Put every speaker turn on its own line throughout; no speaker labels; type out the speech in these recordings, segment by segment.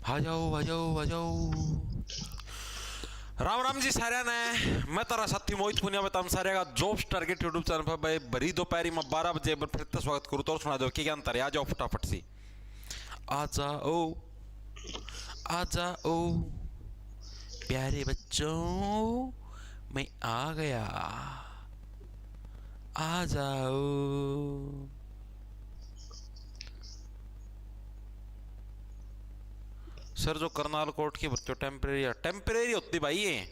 आ जाओ आ जाओ आ जाओ। राम राम जी सारे ने। मैं तारा साथी मोहित पुनिया बताऊं सारे का जॉब स्टार के यूट्यूब चैनल पर भाई भरी दोपहरी में 12 बजे फिर से स्वागत करूँ तो सुना दो कि क्या अंतर है। आ जाओ फटाफट सी। आ जाओ आ जाओ प्यारे बच्चों, मैं आ गया। आ जाओ। सर जो करनाल कोर्ट की भर्ती टेम्परेरी होती भाई ये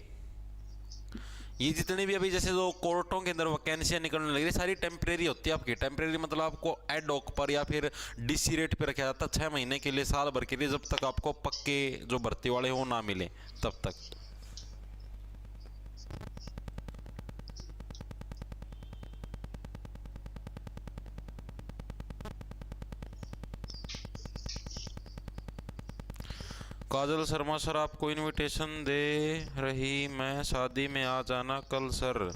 जितनी भी अभी जैसे जो कोर्टों के अंदर वैकेंसियां निकलने लगी सारी टेम्परेरी होती है आपकी। टेम्परेरी मतलब आपको एड हॉक पर या फिर डीसी रेट पे रखा जाता है 6 महीने के लिए, साल भर के लिए, जब तक आपको पक्के जो भर्ती वाले हो ना मिले तब तक। काजल शर्मा सर आपको इनविटेशन दे रही, मैं शादी में आ जाना कल sir.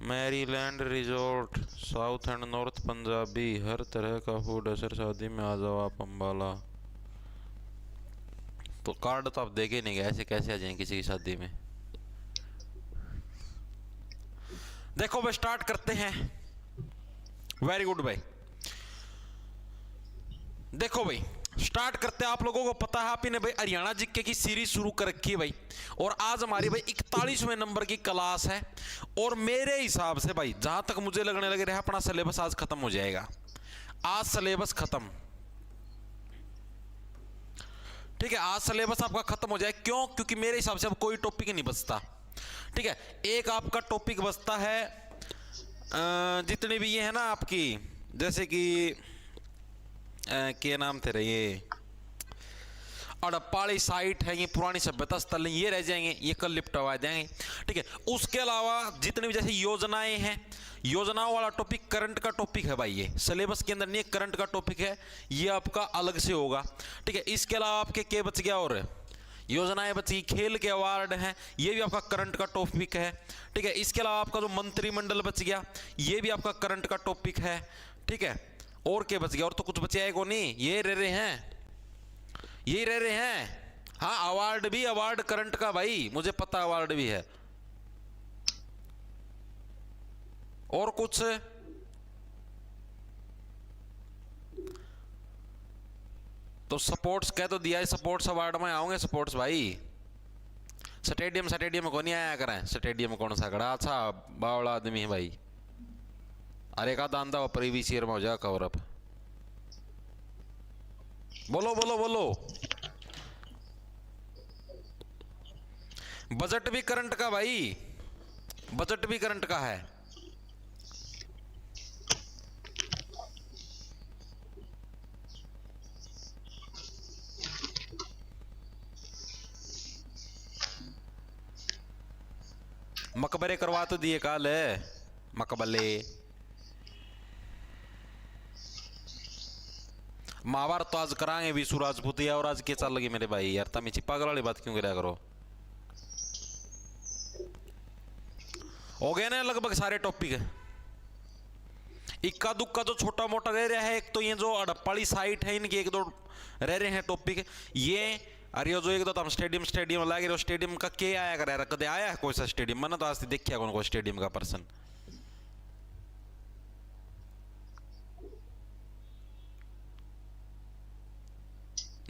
Maryland resort south and north Punjabi हर तरह का फूड है सर, शादी में आ जाओ आप अम्बाला। तो कार्ड तो आप देखे नहीं गए, ऐसे कैसे आ जाएंगे किसी की शादी में। देखो भाई स्टार्ट करते हैं। वेरी गुड भाई। देखो भाई स्टार्ट करते हैं। आप लोगों को पता है आपने भाई हरियाणा जीके की सीरीज शुरू कर रखी है भाई, और आज हमारी भाई 41वें नंबर की क्लास है। और मेरे हिसाब से भाई जहां तक मुझे लगने लग रहा है अपना सिलेबस आज खत्म हो जाएगा। आज सिलेबस खत्म, ठीक है, आज सिलेबस आपका खत्म हो जाए। क्यों? क्योंकि मेरे हिसाब से अब कोई टॉपिक नहीं बचता। ठीक है, एक आपका टॉपिक बचता है जितने भी ये है ना आपकी, जैसे कि क्या नाम थे रहे ये अड़प्पाड़ी साइट है, ये पुरानी सभ्यता स्थल है, ये रह जाएंगे, ये कल निपटवा जाएंगे। ठीक है, उसके अलावा जितने भी जैसे योजनाएं हैं, योजनाओं वाला टॉपिक करंट का टॉपिक है भाई, ये सिलेबस के अंदर नहीं, करंट का टॉपिक है, ये आपका अलग से होगा। ठीक है, इसके अलावा आपके क्या बच गया, और योजनाएं बची, खेल के अवार्ड हैं, ये भी आपका करंट का टॉपिक है। ठीक है, इसके अलावा आपका जो मंत्रिमंडल बच गया, ये भी आपका करंट का टॉपिक है। ठीक है, और क्या बच गया? और तो कुछ बचा है को नहीं, ये रह रहे हैं, यही रह रहे हैं। हाँ अवार्ड भी, अवार्ड करंट का भाई, मुझे पता अवार्ड भी है। और कुछ तो स्पोर्ट्स कह तो दिया है, स्पोर्ट्स अवार्ड में आओगे स्पोर्ट्स भाई। स्टेडियम स्टेडियम को नहीं आया करें, स्टेडियम कौन सा खड़ा, अच्छा बावड़ा आदमी है भाई। अरे का दांदा प्रीवियस ईयर में हो जाएगा कवर अप। बोलो बोलो बोलो। बजट भी करंट का भाई, बजट भी करंट का है। मकबरे करवा तो दिए काल मकबले। महाभारत तो आज कराएंगे विशु राजपूतिया, और आज क्या चल लगी मेरे भाई यार, तमी पागल वाली बात क्यों करा करो। हो गए ना लगभग सारे टॉपिक। इक्का दुक्का जो छोटा मोटा रह रहा है, एक तो ये जो हड़प्पाड़ी साइट है इनके एक दो रह रहे हैं टॉपिक ये। अरे जो एक दो तो हम स्टेडियम स्टेडियम लागे रहे, स्टेडियम का क्या आया कर, कदे आया है कोई सा स्टेडियम? मैंने तो आज देखा कौन को स्टेडियम का पर्सन।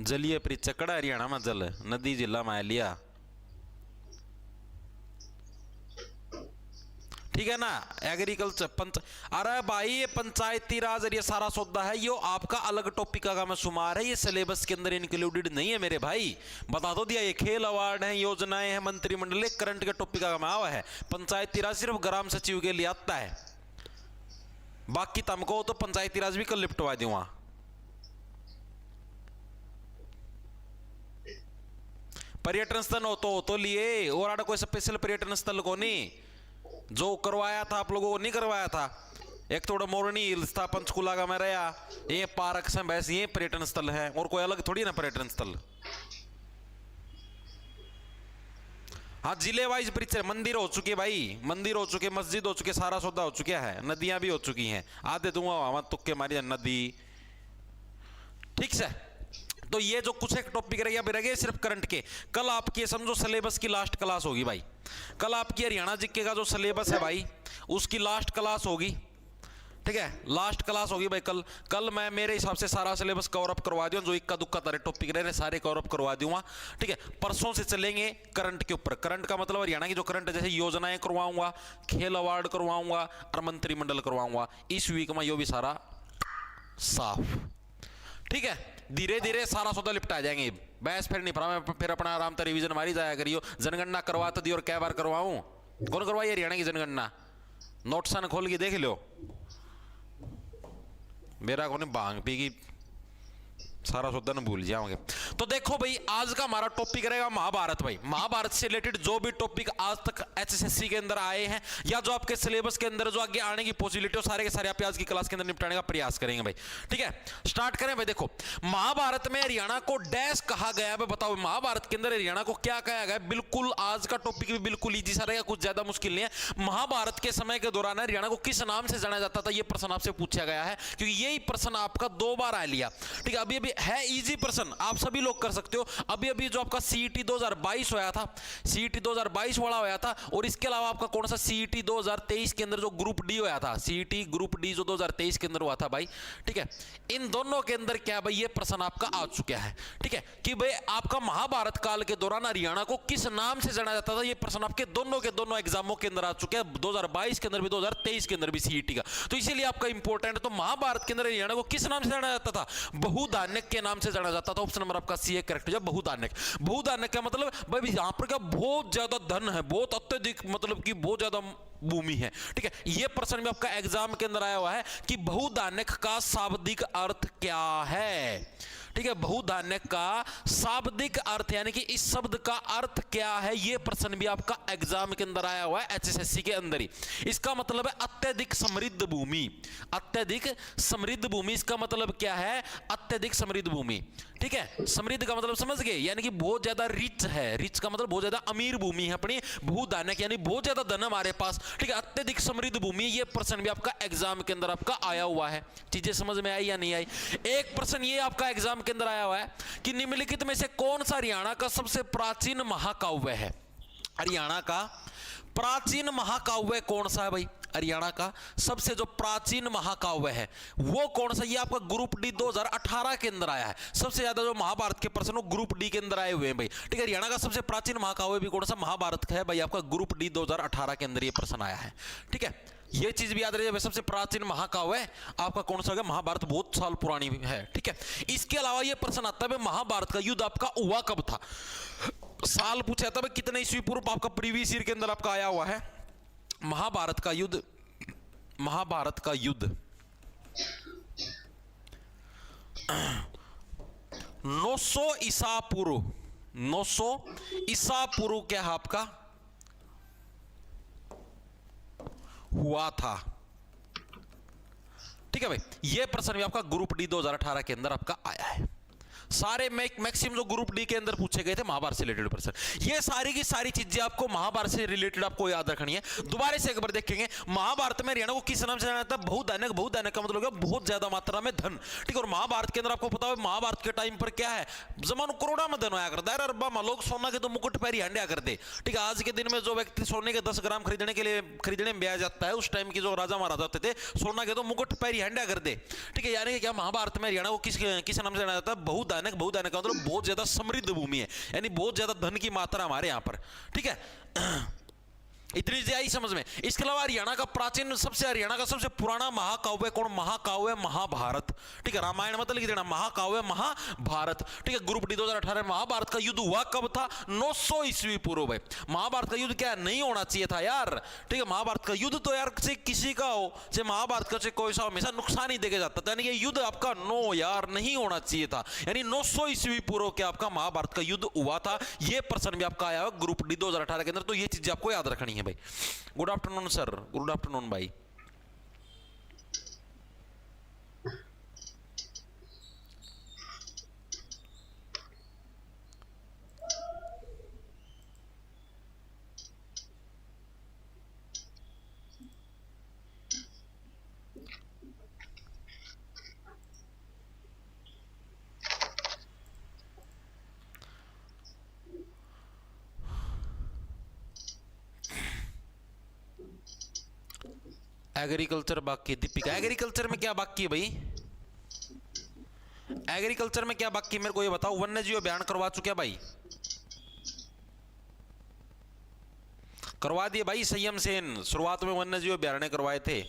जलीय परिचकड़ा हरियाणा में जल नदी जिला में लिया, ठीक है ना। एग्रीकल्चर अरे भाई ये पंचायती राज और ये सारा सौदा है, ये आपका अलग टॉपिक का मैं शुमार है, ये सिलेबस के अंदर इंक्लूडेड नहीं है मेरे भाई। बता दो दिया, ये खेल अवार्ड है, योजनाएं हैं, मंत्रिमंडल करंट के टॉपिक का मैं आवा है। पंचायती राज सिर्फ ग्राम सचिव के लिए आता है, बाकी तुमको तो पंचायती राज भी कल निपटवा दूंगा। पर्यटन स्थल हो तो लिए, और आड़ा कोई स्पेशल पर्यटन स्थल को नहीं जो करवाया था आप लोगों को नहीं करवाया था। एक थोड़ा मोरनी हिल्स था पंचकुला का, मैं रहा ये पार्क से बस, ये पर्यटन स्थल है, और कोई अलग थोड़ी ना पर्यटन स्थल। हाँ जिले वाइज परिचय, मंदिर हो चुके भाई, मंदिर हो चुके, मस्जिद हो चुके, सारा सौदा हो चुका है, नदियां भी हो चुकी हैं। आधे दूंगा वहां तुक्के मारी नदी, ठीक से। तो ये जो कुछ एक टॉपिक रह गया रह गए सिर्फ करंट के। कल आपकी समझो सिलेबस की लास्ट क्लास होगी भाई, कल आपकी हरियाणा जीके का जो सिलेबस है भाई उसकी लास्ट क्लास होगी, ठीक है, लास्ट क्लास होगी भाई कल। कल मैं मेरे हिसाब से सारा सिलेबस कवर अप करवा दूंगा, जो इक्का दुक्का तारे टॉपिक रह रहे सारे कवर अप करवा दूंगा, ठीक है। परसों से चलेंगे करंट के ऊपर। करंट का मतलब हरियाणा की जो करंट जैसे योजनाएं करवाऊंगा, खेल अवार्ड करवाऊंगा और मंत्रिमंडल करवाऊंगा, इस वीक में यो भी सारा साफ, ठीक है। धीरे धीरे सारा सौदा लिपटा जाएंगे, बहस फिर नहीं पड़ा, फिर अपना आराम से रिवीजन मारी जाया करियो। जनगणना करवा तो दी और क्या बार करवाऊं, कौन करवाई हरियाणा की जनगणना, नोट्सन खोल के देख लो, मेरा को भांग पी की सारा सौदा न भूल जाओगे। तो देखो भाई आज का हमारा टॉपिक रहेगा महाभारत। भाई महाभारत से रिलेटेड जो भी टॉपिक आज तक एचएसएससी के अंदर आए हैं या जो आपके सिलेबस के अंदर जो आगे आने की पॉसिबिलिटी हो, सारे के सारे आप आज की क्लास के अंदर निपटाने का प्रयास करेंगे भाई, ठीक है। स्टार्ट करें भाई। देखो महाभारत में हरियाणा को डैश कहा गया है, बताओ महाभारत के अंदर हरियाणा को क्या कहा गया है। बिल्कुल आज का टॉपिक भी बिल्कुल ईजी सा रहेगा, कुछ ज्यादा मुश्किल नहीं है। महाभारत के समय के दौरान हरियाणा को किस नाम से जाना जाता था, यह प्रश्न आपसे पूछा गया है, क्योंकि यही प्रश्न आपका 2 बार आ लिया, ठीक है। अभी अभी है इजी प्रश्न, आप सभी लोग कर सकते हो। अभी अभी जो आपका सीईटी 2022 होया था, सीईटी 2022 वाला होया था, और इसके अलावा आपका कौन सा सीईटी 2023 के अंदर जो ग्रुप डी होया था, सीईटी ग्रुप डी जो 2023 के अंदर हुआ था भाई, ठीक है। इन दोनों के अंदर क्या भाई ये प्रश्न आपका आ चुका है, ठीक है, कि भाई आपका महाभारत काल के दौरान हरियाणा को किस नाम से जाना जाता था। ये प्रश्न आपके दोनों के दोनों एग्जामों के अंदर आ चुके हैं, 2022 के अंदर भी 2023 के अंदर भी सीईटी का, तो इसीलिए आपका इंपॉर्टेंट है। तो महाभारत के अंदर हरियाणा को किस नाम से जाना जाता था, बहुधान्यक के नाम से जाना जाता था। ऑप्शन नंबर आपका सी है करेक्ट हो जाए, बहुधान्यक। बहुधान्यक का मतलब भाई यहां पर क्या बहुत ज्यादा धन है, बहुत अत्यधिक, मतलब कि बहुत ज्यादा भूमि है, ठीक है। यह प्रश्न भी आपका एग्जाम के अंदर आया हुआ है कि बहुधान्यक का शाब्दिक अर्थ क्या है, ठीक है। बहुधान्यक का शाब्दिक अर्थ यानी कि इस शब्द का अर्थ क्या है, यह प्रश्न भी आपका एग्जाम के अंदर आया हुआ है एचएसएससी के अंदर ही। इसका मतलब है अत्यधिक समृद्ध भूमि, अत्यधिक समृद्ध भूमि। इसका मतलब क्या है, अत्यधिक समृद्ध भूमि, ठीक है। समृद्ध का मतलब समझ गए, यानी कि बहुत ज्यादा रिच है, रिच का मतलब बहुत ज्यादा अमीर भूमि है अपनी। बहुधान्यक यानी बहुत ज्यादा धन हमारे पास, ठीक है। अत्यधिक समृद्ध भूमि, यह प्रश्न भी आपका एग्जाम के अंदर आपका आया हुआ है। चीजें समझ में आई या नहीं आई। एक प्रश्न ये आपका एग्जाम के अंदर आया हुआ है कि निम्नलिखित में से कौन सा हरियाणा का सबसे प्राचीन महाकाव्य है। हरियाणा का प्राचीन महाकाव्य कौन सा है भाई, हरियाणा का सबसे जो प्राचीन महाकाव्य है वो कौन सा। ये आपका ग्रुप डी 2018 के अंदर आया है। सबसे ज्यादा जो महाभारत के प्रश्न वो ग्रुप डी के अंदर आए हुए हैं भाई, ठीक है। हरियाणा का सबसे प्राचीन महाकाव्य भी कौन सा, महाभारत का है भाई, आपका ग्रुप डी 2018 के अंदर ये प्रश्न आया है, ठीक है। ये चीज भी याद रखिए, सबसे प्राचीन महाकाव्य आपका कौन सा है, महाभारत बहुत साल पुरानी है, ठीक है। इसके अलावा ये प्रश्न आता है महाभारत का युद्ध आपका हुआ कब था, साल पूछा था भाई कितने ईस्वी पूर्व, आपका प्रीवियस ईयर के अंदर आपका आया हुआ है। महाभारत का युद्ध, महाभारत का युद्ध 900 ईसा पूर्व, 900 ईसा पूर्व क्या है आपका हुआ था, ठीक है भाई। यह प्रश्न भी आपका ग्रुप डी 2018 के अंदर आपका आया है। सारे मैक्सिमम जो ग्रुप डी के अंदर पूछे गए थे महाभारत से रिलेटेड प्रश्न, ये सारी की सारी चीजें आपको महाभारत से रिलेटेड आपको याद रखनी है। दोबारा से एक बार देखेंगे महाभारत में हरियाणा को किस नाम से जाना जाता है, बहुधान्यक। बहुधान्यक का मतलब है बहुत ज्यादा मात्रा में धन, ठीक है। और महाभारत के अंदर आपको पता है महाभारत के टाइम पर क्या है, जमानो करोड़ा में धन आया करता है, अरबा में लोग सोना के तो मुकुट पैरी हंडिया करते, ठीक है। आज के दिन में जो व्यक्ति सोने के 10 ग्राम खरीदने के लिए खरीदने में ब्याह जाता है, उस टाइम की जो राजा महाराजा होते थे सोना के तो मुकुट पैरी हंडिया करते, ठीक है। यानी कि क्या महाभारत में हरियाणा को किस नाम से जाना जाता है, बहुधान्यक। बहुधान्यक का मतलब बहुत ज्यादा समृद्ध भूमि है, यानी बहुत ज्यादा धन की मात्रा हमारे यहां पर, ठीक है। इतनी चीजें आई समझ में। इसके अलावा हरियाणा का प्राचीन सबसे, हरियाणा का सबसे पुराना महाकाव्य कौन, महाकाव्य महाभारत, ठीक है। रामायण मतलब लिख देना महाकाव्य महाभारत, ठीक है। ग्रुप डी 2018 महाभारत का युद्ध हुआ कब था, 900 ईस्वी पूर्व है। महाभारत का युद्ध क्या नहीं होना चाहिए था यार, ठीक है। महाभारत का युद्ध तो यार से किसी का हो, चाहे महाभारत का कोई सा हमेशा नुकसान ही देके जाता था, यानी कि युद्ध आपका नो यार नहीं होना चाहिए था, यानी 900 ईस्वी पूर्व के आपका महाभारत का युद्ध हुआ था। यह प्रश्न भी आपका आया है ग्रुप डी 2018 के अंदर, तो ये चीजें आपको याद रखनी है भाई। Good afternoon sir, good afternoon भाई। एग्रीकल्चर बाकी। दीपिका, एग्रीकल्चर में क्या बाकी है भाई? एग्रीकल्चर में क्या बाकी मेरे को ये बताओ। वन्य जीव अभियान करवा चुके भाई? करवा दिए भाई। संयम सेन शुरुआत में वन्य जीव अभ्यारण्य करवाए थे।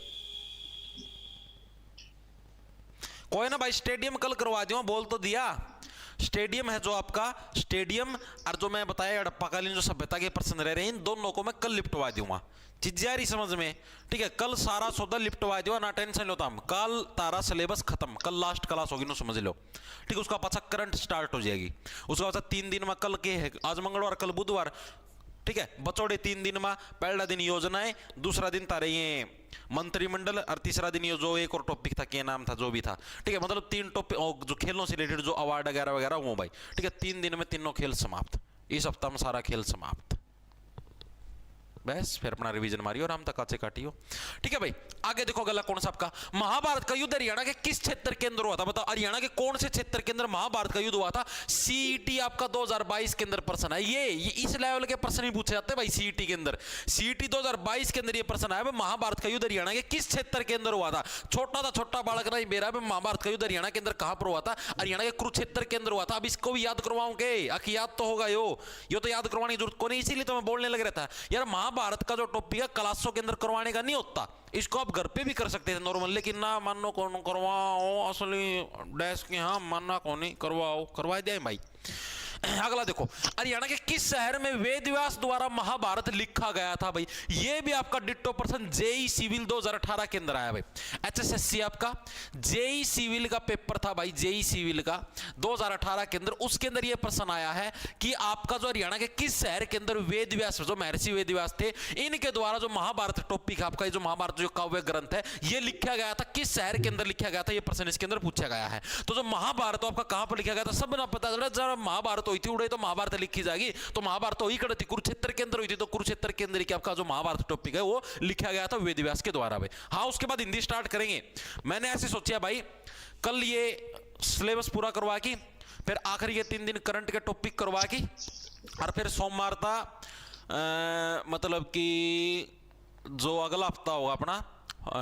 कोई ना भाई, स्टेडियम कल करवा दिया, बोल तो दिया। स्टेडियम है जो आपका, स्टेडियम और जो मैं बताया हड़प्पाकालीन जो सभ्यता के प्रश्न रह रहे हैं, इन दोनों को मैं कल लिपटवा दूंगा। चीज आ रही समझ में? ठीक है, कल सारा सौदा लिपटवा दूंगा, ना टेंशन लो। कल तारा सिलेबस खत्म, कल लास्ट क्लास होगी ना, समझ लो। ठीक है, उसका पाछा करंट स्टार्ट हो जाएगी। उसका पाछा 3 दिन में, कल के है आज मंगलवार, कल बुधवार। ठीक है, बचौड़े 3 दिन में, पहला दिन योजनाएं, दूसरा दिन तारे ये मंत्रिमंडल, और तीसरा दिन ये जो एक और टॉपिक था, क्या नाम था जो भी था। ठीक है, मतलब 3 टॉपिक जो खेलों से रिलेटेड जो अवार्ड वगैरह वगैरह वो भाई। ठीक है, 3 दिन में तीनों खेल समाप्त। इस हफ्ता में सारा खेल समाप्त। बस फिर अपना रिवीजन मारियो, आराम तक काचे काटियो। ठीक है भाई, आगे देखो अगला कौन सा आपका महाभारत का युद्ध हरियाणा के किस क्षेत्र के अंदर हुआ था? बताओ, हरियाणा के कौन से क्षेत्र के अंदर महाभारत का युद्ध हुआ था? सीईटी आपका 2022 के अंदर प्रश्न है। ये इस लेवल के प्रश्न ही पूछे जाते हैं भाई सीईटी के अंदर। सीईटी 2022 के अंदर ये प्रश्न आया, महाभारत का युद्ध हरियाणा के किस क्षेत्र के अंदर हुआ था? छोटा था, छोटा बालक नहीं बेरा, महाभारत का युद्ध हरियाणा के अंदर कहां पर हुआ था? हरियाणा के कुरुक्षेत्र के अंदर हुआ था। अब इसको भी याद करवाऊं के? आखिर याद तो होगा यो तो याद करवाने की जरूरत को नहीं, इसीलिए तो मैं बोलने लग रहा था यार, महाभारत का जो टॉपिक है क्लासों के अंदर करवाने का नहीं होता। इसको आप घर पे भी कर सकते थे नॉर्मल, लेकिन ना मानो कौन करवाओ, असली डेस्क यहाँ मानना कौन नहीं, करवाओ, करवा दिया भाई। अगला देखो, हरियाणा के किस शहर में वेद व्यास द्वारा महाभारत लिखा गया था? भाई ये भी आपका डिट्टो प्रश्न जेई सिविल 2018 के अंदर आया भाई। एचएसएससी आपका जेई सिविल का पेपर था भाई, जेई सिविल का 2018 के अंदर, उसके अंदर ये प्रश्न आया है कि आपका जो हरियाणा के किस शहर के अंदर वेद व्यास, जो महर्षि वेद व्यास थे, इनके द्वारा जो महाभारत टॉपिक है आपका, जो महाभारत जो काव्य ग्रंथ है, ये लिखा गया था, किस शहर के अंदर लिखा गया था? ये प्रश्न इसके अंदर पूछा गया है। तो जो महाभारत आपका कहां पर लिखा गया था, सब ना पता चला। जब महाभारत हुई थी उड़े तो महाभारत लिखी जाएगी, तो महाभारत हुई कड़ी थी कुरुक्षेत्र के अंदर हुई थी, तो कुरुक्षेत्र के अंदर की आपका जो महाभारत टॉपिक है वो लिखा गया था वेद व्यास के द्वारा भाई। हाँ, उसके बाद हिंदी स्टार्ट करेंगे। मैंने ऐसे सोचा भाई कल ये सिलेबस पूरा करवा की, फिर आखिरी ये 3 दिन करंट के टॉपिक करवा की, और फिर सोमवार था मतलब कि जो अगला हफ्ता होगा अपना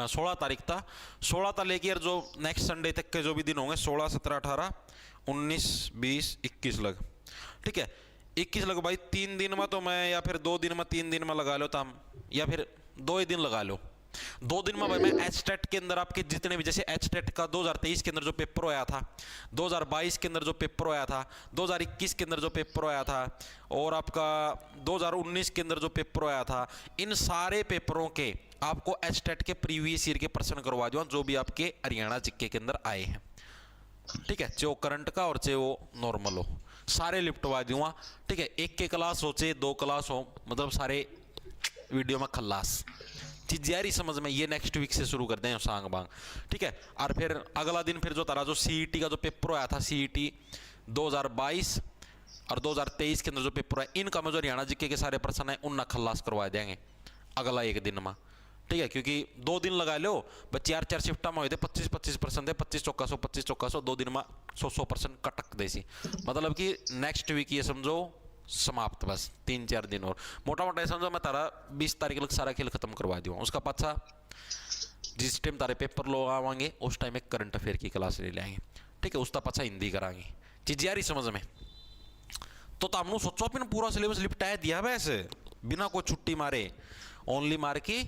16 तारीख था, 16 था लेकर जो नेक्स्ट संडे तक के जो भी दिन होंगे, 16, 17, 18, 19, 20, 21 लग। ठीक है, 21 लग भाई। 3 दिन में तो मैं, या फिर 2 दिन में, 3 दिन में लगा लो तम, या फिर 2 ही दिन लगा लो। 2 दिन में भाई मैं एचटेट के अंदर आपके जितने भी, जैसे एचटेट का 2023 के अंदर जो पेपर होया था, 2022 के अंदर जो पेपर होया था, 2021 के अंदर जो पेपर होया था, और आपका 2019 के अंदर जो पेपर होया था, इन सारे पेपरों के आपको एचटेट के प्रीवियस ईयर के प्रश्न करवा दूंगा, जो भी आपके हरियाणा जीके के अंदर आए हैं। ठीक है, चाहे वो करंट का और चाहे वो नॉर्मल हो, सारे लिपटवा दूंगा। ठीक है, एक क्लास हो चाहे 2 क्लास हो, मतलब सारे वीडियो में खल्लास। चीज यारी समझ में? ये नेक्स्ट वीक से शुरू करते हैं सांग बांग। ठीक है, और फिर अगला दिन फिर जो तारा जो सीईटी का जो पेपर आया था, सीईटी 2022 और 2023 के अंदर जो पेपर है, इनका में जो हरियाणा जीके के सारे प्रश्न है उनका खल्लास करवा देंगे अगला 1 दिन में। ठीक है, क्योंकि 2 दिन लगा लो बच्चे, 4 शिफ्टा में हुए थे, 25% थे, 25 चौका 100, 25 चौका 100, 2 दिन में 100% कटक देसी। मतलब कि नेक्स्ट वीक ये समझो समाप्त, बस 3-4 दिन और मोटा मोटा समझो मैं तारा 20 तारीख तक सारा खेल खत्म करवा दूंगा। उसका पाछा जिस टाइम तारे पेपर लोग आवाएंगे उस टाइम एक करंट अफेयर की क्लास ले लेंगे। ठीक है, उसका पाछा हिंदी कराएंगे। चीज यारी समझ में? तो हमने सोचो अपने पूरा सिलेबस लिपटाया दिया वैसे, बिना कोई छुट्टी मारे, ओनली मार की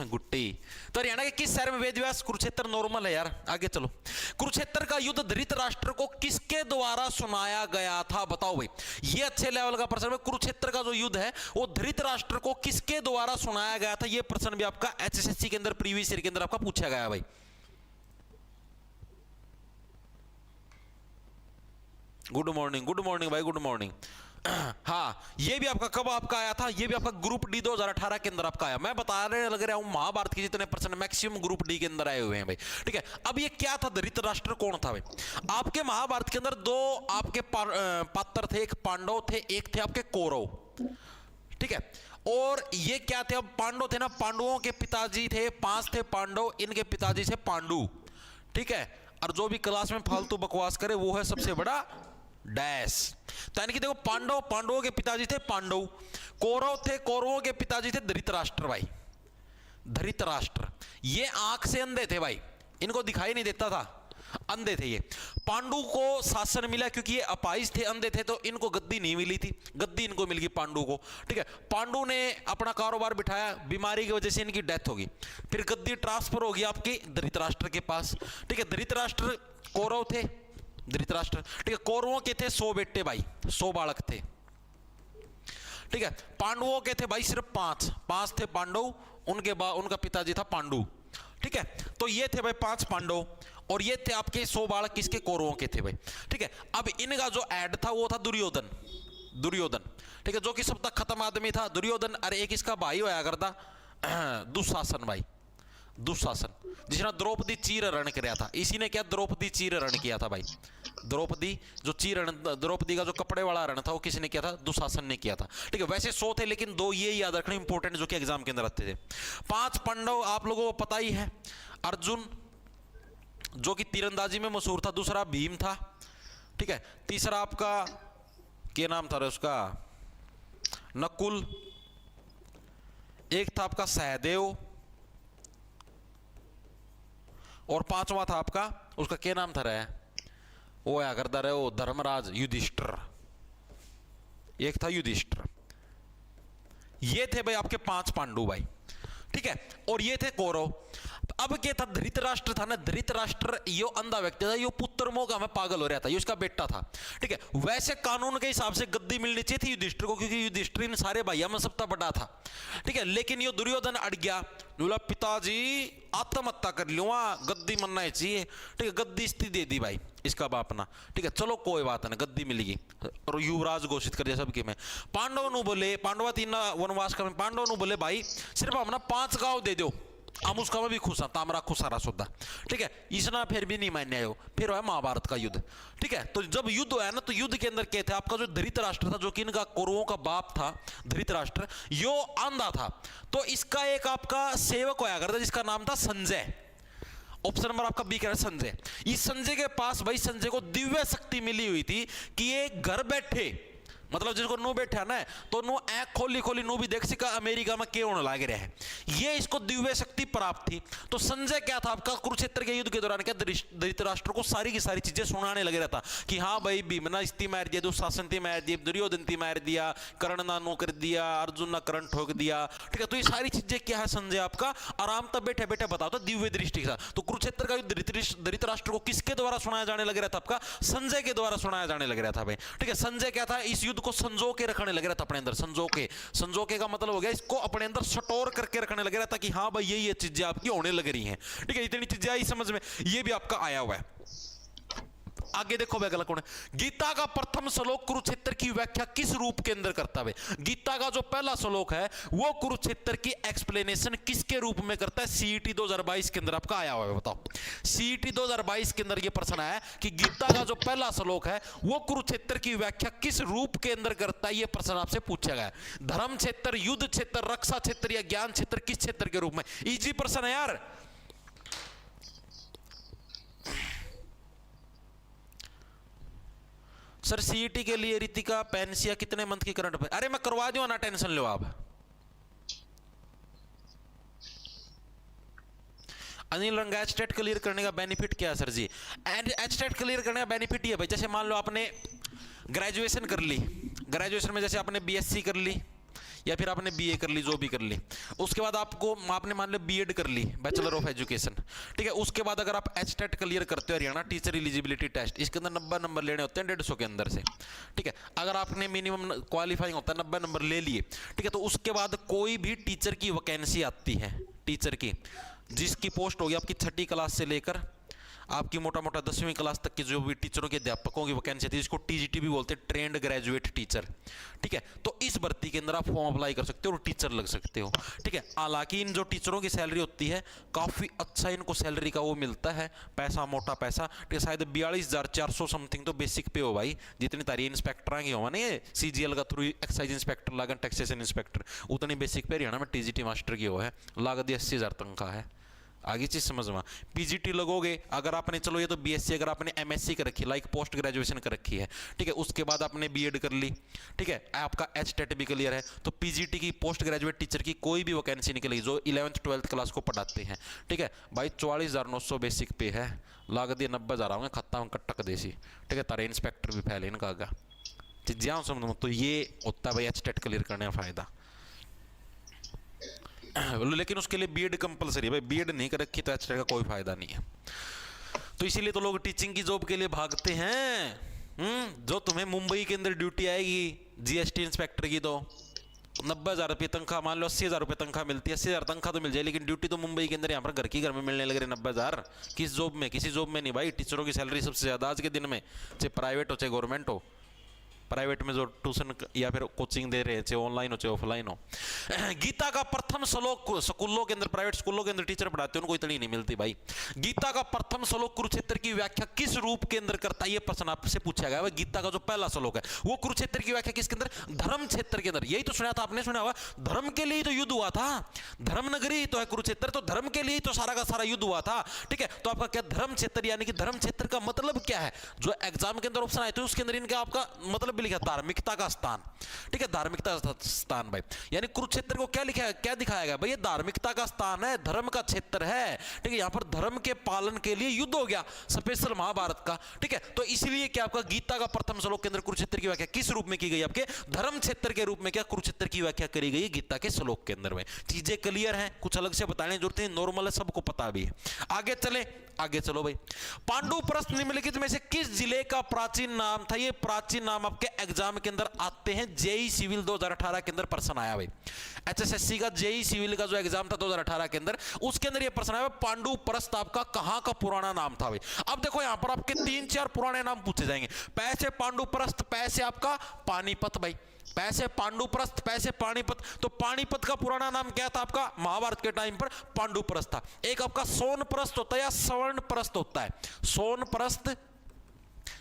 गुट्टी। तो हरियाणा के किस शहर में वेद व्यास, कुरुक्षेत्र नॉर्मल है यार। आगे चलो, कुरुक्षेत्र का युद्ध धृतराष्ट्र को किसके द्वारा सुनाया गया था? बताओ भाई, ये अच्छे लेवल का प्रश्न है। कुरुक्षेत्र का जो युद्ध है वो धृतराष्ट्र को किसके द्वारा सुनाया गया था? ये प्रश्न भी आपका एचएसएससी के अंदर प्रीवियस ईयर के अंदर आपका पूछा गया भाई। गुड मॉर्निंग भाई, गुड मॉर्निंग। हाँ, ये भी आपका कब आपका आया था? ये भी आपका ग्रुप डी 2018 के अंदर आपका आया। मैं बताने लग रहा हूं महाभारत के जितने प्रश्न मैक्सिमम ग्रुप डी के अंदर आए हुए हैं भाई। ठीक है, अब ये क्या था? धृतराष्ट्र कौन था भाई? आपके महाभारत के अंदर 2 आपके पात्र थे, एक पांडव थे, एक थे आपके कौरव। ठीक है, और ये क्या थे? अब पांडव थे ना, पांडवों के पिताजी थे, 5 थे पांडव, इनके पिताजी थे पांडु। ठीक है, और जो भी क्लास में फालतू बकवास करे वो है सबसे बड़ा डैश। तो यानी कि देखो, पांडवों के पिताजी थे पांडव, कौरव थे, कौरवों के पिताजी थे धृतराष्ट्र भाई। धृतराष्ट्र, ये आंख से अंधे थे भाई, इनको दिखाई नहीं देता था, अंधे थे ये। पांडु को शासन मिला क्योंकि ये अपाहिज थे, अंधे थे, तो इनको गद्दी नहीं मिली थी, गद्दी इनको मिल गई पांडु को। ठीक है, पांडु ने अपना कारोबार बिठाया, बीमारी की वजह से इनकी डेथ होगी, फिर गद्दी ट्रांसफर होगी आपके धृतराष्ट्र के पास। ठीक है, धृतराष्ट्र कौरव थे, धृतराष्ट्र, ठीक है, कौरवों के थे 100 बेटे भाई, 100 बालक थे। ठीक है, पांडवों के थे भाई सिर्फ 5 थे पांडव, उनका पिताजी था पांडु। ठीक है, तो ये थे भाई 5 पांडव, और ये थे आपके 100 बालक किसके, कौरवों के थे भाई। ठीक है, अब इनका जो ऐड था वो था दुर्योधन, दुर्योधन। ठीक है, जो कि सब तक खत्म आदमी था दुर्योधन। अरे एक इसका भाई होया करता दुशासन भाई, दुशासन, जिसने द्रौपदी चीर हरण किया था, इसी ने क्या द्रौपदी चीर हरण किया था भाई। द्रौपदी जो चीर, द्रौपदी का जो कपड़े वाला हरण था वो किसने किया था, दुशासन ने किया था। ठीक है, वैसे 100 थे लेकिन 2 ये याद रखना इंपॉर्टेंट जो कि एग्जाम के अंदर आते थे। 5 पांडव आप लोगों को पता ही है, अर्जुन जो कि तीरंदाजी में मशहूर था, दूसरा भीम था। ठीक है, तीसरा आपका क्या नाम था उसका, नकुल, एक था आपका सहदेव, और 5वां था आपका, उसका क्या नाम था रहा, वो क्या करता रहे, वो धर्मराज, युधिष्ठिर, एक था युधिष्ठिर। ये थे भाई आपके 5 पांडु भाई। ठीक है, और ये थे कौरव। अब क्या था, धृतराष्ट्र था ना, धृतराष्ट्र यो अंधा व्यक्ति था, यो पुत्र मोह में पागल हो रहा था, ये उसका बेटा था। ठीक है, वैसे कानून के हिसाब से गद्दी मिलनी चाहिए थी युधिष्ठिर को, क्योंकि युधिष्ठिर इन सारे भाइयों में सबसे बड़ा था। ठीक है, लेकिन यो दुर्योधन अड़ गया, बोला पिताजी आत्महत्या कर लूंगा, गद्दी मनना चाहिए। ठीक है, गद्दी स्थिति दे दी भाई इसका बाप ना। ठीक है, चलो कोई बात नहीं, गद्दी मिलेगी, और युवराज घोषित कर दिया सबके में। पांडव नु बोले, पांडवा 3 वनवास का, पांडव नु बोले भाई सिर्फ हम ना 5 गांव दे दो, हम उसका में भी खुश है, तामरा खुशारा सुधा। ठीक है, इसना फिर भी नहीं मान्य हो, फिर है महाभारत का युद्ध। ठीक है, तो जब युद्ध हुआ ना, तो युद्ध के अंदर क्या थे, आपका जो धृतराष्ट्र था, जो कि इनका कौरवों का बाप था धृतराष्ट्र, यो अंधा था, तो इसका एक आपका सेवक होया करता जिसका नाम था संजय। ऑप्शन नंबर आपका बी कह रहा है संजय। इस संजय के पास भाई, संजय को दिव्य शक्ति मिली हुई थी कि ये घर बैठे, मतलब जिसको नो बैठा ना, तो नो ऐक खोली खोली नो भी देख सका अमेरिका में क्या होने लग रहा है, ये इसको दिव्य शक्ति प्राप्त थी। तो संजय क्या था आपका, कुरुक्षेत्र के युद्ध के दौरान क्या धृतराष्ट्र को सारी की सारी चीजें सुनाने लगे रहता कि हाँ भाई भीमना इस्ती मार दिया, दुशासन ती मार दिया, दुर्योधन ती मार दिया, कर्ण ना नो कर दिया, अर्जुन ना कर्ण ठोक दिया। ठीक है, तो ये सारी चीजें क्या है, संजय आपका आराम तक बैठे बैठे बताओ तो दिव्य दृष्टि के साथ। तो कुरुक्षेत्र का युद्ध धृतराष्ट्र को किसके द्वारा सुनाया जाने लग रहा था, आपका संजय के द्वारा सुनाया जाने लग रहा था भाई। ठीक है, संजय क्या था, इस युद्ध को संजो के रखने लग रहा था अपने अंदर, संजो के का मतलब हो गया इसको अपने अंदर स्टोर करके रखने लग रहा था कि हाँ भाई ये चीजें आपकी होने लग रही हैं। ठीक है, इतनी चीजें आई समझ में, ये भी आपका आया हुआ है। आगे देखो भाई अगला कौन है, गीता का प्रथम श्लोक कुरुक्षेत्र की व्याख्या किस रूप के अंदर करता है। गीता का जो पहला श्लोक है वो कुरुक्षेत्र की एक्सप्लेनेशन किसके रूप में करता है, सीईटी 2022 के अंदर आपका आया हुआ है, बताओ। सीईटी 2022 के अंदर ये प्रश्न आया कि गीता का जो पहला श्लोक है वो कुरुक्षेत्र की व्याख्या किस रूप के अंदर करता है, ये प्रश्न आपसे पूछा गया। धर्म क्षेत्र, युद्ध क्षेत्र, रक्षा क्षेत्र या ज्ञान क्षेत्र, किस क्षेत्र के रूप में। इजी प्रश्न है यार। सर सीईटी के लिए रितिका पेंसिया कितने मंथ की करंट पे, अरे मैं करवा दूं ना, टेंशन लो आप। अनिल रंगा एचटेट क्लियर करने का बेनिफिट क्या है सर जी। एचटेट क्लियर करने का बेनिफिट ये भाई, जैसे मान लो आपने ग्रेजुएशन कर ली, ग्रेजुएशन में जैसे आपने बीएससी कर ली या फिर आपने बीए कर ली, जो भी कर ली, उसके बाद आपने मान लो बीएड कर ली, बैचलर ऑफ एजुकेशन। ठीक है, उसके बाद अगर आप एचटेट क्लियर करते हो हरियाणा टीचर एलिजिबिलिटी टेस्ट, इसके अंदर 90 नंबर लेने होते हैं 150 के अंदर से। ठीक है, अगर आपने मिनिमम क्वालिफाइंग होता है 90 नंबर ले लिए, ठीक है, तो उसके बाद कोई भी टीचर की वैकेंसी आती है, टीचर की जिसकी पोस्ट होगी आपकी 6ठी क्लास से लेकर आपकी मोटा मोटा 10वीं क्लास तक के जो भी टीचरों के अध्यापकों की वैकेंसी थी, जिसको टीजीटी भी बोलते हैं, ट्रेंड ग्रेजुएट टीचर। ठीक है, तो इस भर्ती के अंदर आप फॉर्म अप्लाई कर सकते हो और टीचर लग सकते हो। ठीक है, हालांकि इन जो टीचरों की सैलरी होती है काफ़ी अच्छा इनको सैलरी का वो मिलता है, पैसा, मोटा पैसा। ठीक है, शायद 42,400 समथिंग तो बेसिक पे हो भाई, जितनी तारी इंस्पेक्टर की हो नहीं सीजीएल का थ्रू एक्साइज इंस्पेक्टर लागन टैक्सेशन इंस्पेक्टर, उतनी बेसिक पे हरियाणा में टीजीटी मास्टर की हो है, लागत 80,000 तनख्वाह है। आगे चीज समझ में, पीजीटी लगोगे अगर आपने, चलो ये तो बीएससी, अगर आपने एमएससी कर रखी, लाइक पोस्ट ग्रेजुएशन कर रखी है, ठीक है, उसके बाद आपने बीएड कर ली, ठीक है, आपका एचटेट भी क्लियर है, तो पीजीटी की पोस्ट ग्रेजुएट टीचर की कोई भी वैकेंसी निकलेगी जो 11th 12th क्लास को पढ़ाते हैं, ठीक है भाई, 44,900 बेसिक पे है, लागत ये 90,000 होंगे, खत्ता कटक देसी, ठीक है, तारे इंस्पेक्टर भी फैले इनका आगा ज्यादा समझ, तो ये होता है भाई एचटेट क्लियर करने का फायदा। लेकिन उसके लिए बीएड कंपलसरी है भाई, बीएड नहीं कर रखी तो एचटेट का कोई फायदा नहीं है। तो इसीलिए तो लोग टीचिंग की जॉब के लिए भागते हैं। जो तुम्हें मुंबई के अंदर ड्यूटी आएगी जीएसटी इंस्पेक्टर की, तो 90,000 रुपये तनख्वाह, मान लो 80,000 रुपये तनख्वाह मिलती है, 80,000 तनख्वाह तो मिल जाए, लेकिन ड्यूटी तो मुंबई के अंदर, यहाँ पर घर की घर में मिलने लग रहे 90,000। किस जॉब में? किसी जॉब में नहीं भाई। टीचरों की सैलरी सबसे ज्यादा आज के दिन में, चाहे प्राइवेट हो चाहे गवर्नमेंट हो। प्राइवेट में जो ट्यूशन या फिर कोचिंग दे रहे हैं, चाहे ऑनलाइन हो चाहे ऑफलाइन हो। गीता का प्रथम श्लोक स्कूलों के अंदर, प्राइवेट स्कूलों के अंदर टीचर पढ़ाते हैं, उनको इतनी नहीं मिलती भाई। गीता का प्रथम श्लोक कुरुक्षेत्र की व्याख्या किस रूप के अंदर करता है, ये प्रश्न आपसे पूछा गया है। गीता का जो पहला श्लोक है वो कुरुक्षेत्र की व्याख्या किसके अंदर? धर्म क्षेत्र के अंदर। यही तो सुना था आपने, सुना हुआ, धर्म के लिए तो युद्ध हुआ था, धर्म नगरी तो है कुरुक्षेत्र, तो धर्म के लिए तो सारा का सारा युद्ध हुआ था, ठीक है। तो आपका क्या धर्म क्षेत्र, यानी कि धर्म क्षेत्र का मतलब क्या है? जो एग्जाम के अंदर ऑप्शन आए थे उसके अंदर इनका आपका मतलब भी लिखा धार्मिकता का स्थान, ठीक है, धार्मिकता का स्थान भाई। यानी कुरुक्षेत्र को क्या लिखा है, क्या दिखाया गया भाई? ये धार्मिकता का स्थान है, धर्म का क्षेत्र है, ठीक है। यहां पर धर्म के पालन के लिए युद्ध हो गया, स्पेशल महाभारत का, ठीक है। तो इसलिए क्या आपका गीता का प्रथम श्लोक के अंदर कुरुक्षेत्र की व्याख्या किस रूप में की गई? आपके धर्म क्षेत्र के रूप में क्या कुरुक्षेत्र की व्याख्या करी गई गीता के श्लोक के अंदर में। चीजें क्लियर हैं, कुछ अलग से बताने की जरूरत नहीं, नॉर्मल है, सबको पता भी है। आगे चले, आगे चलो भाई। पांडु प्रस्थ निम्नलिखित में से किस जिले का प्राचीन नाम था? ये प्राचीन नाम आपके एग्जाम के अंदर आते हैं। जेई सिविल 2018 के अंदर प्रश्न आया भाई, एचएसएससी का जेई सिविल का जो एग्जाम था 2018 के अंदर, उसके अंदर ये प्रश्न आया, पांडु प्रस्थ आपका कहां का पुराना नाम था भाई। अब देखो यहां पर आपके 3-4 पुराने नाम पूछे जाएंगे। पैसे पांडु प्रस्थ, पैसे आपका पानीपत भाई, पैसे पांडुप्रस्थ, पैसे पानीपत। तो पानीपत का पुराना नाम क्या था आपका? महाभारत के टाइम पर पांडुप्रस्थ था। एक आपका सोनप्रस्थ होता है या सवर्णप्रस्थ होता है, सोनप्रस्थ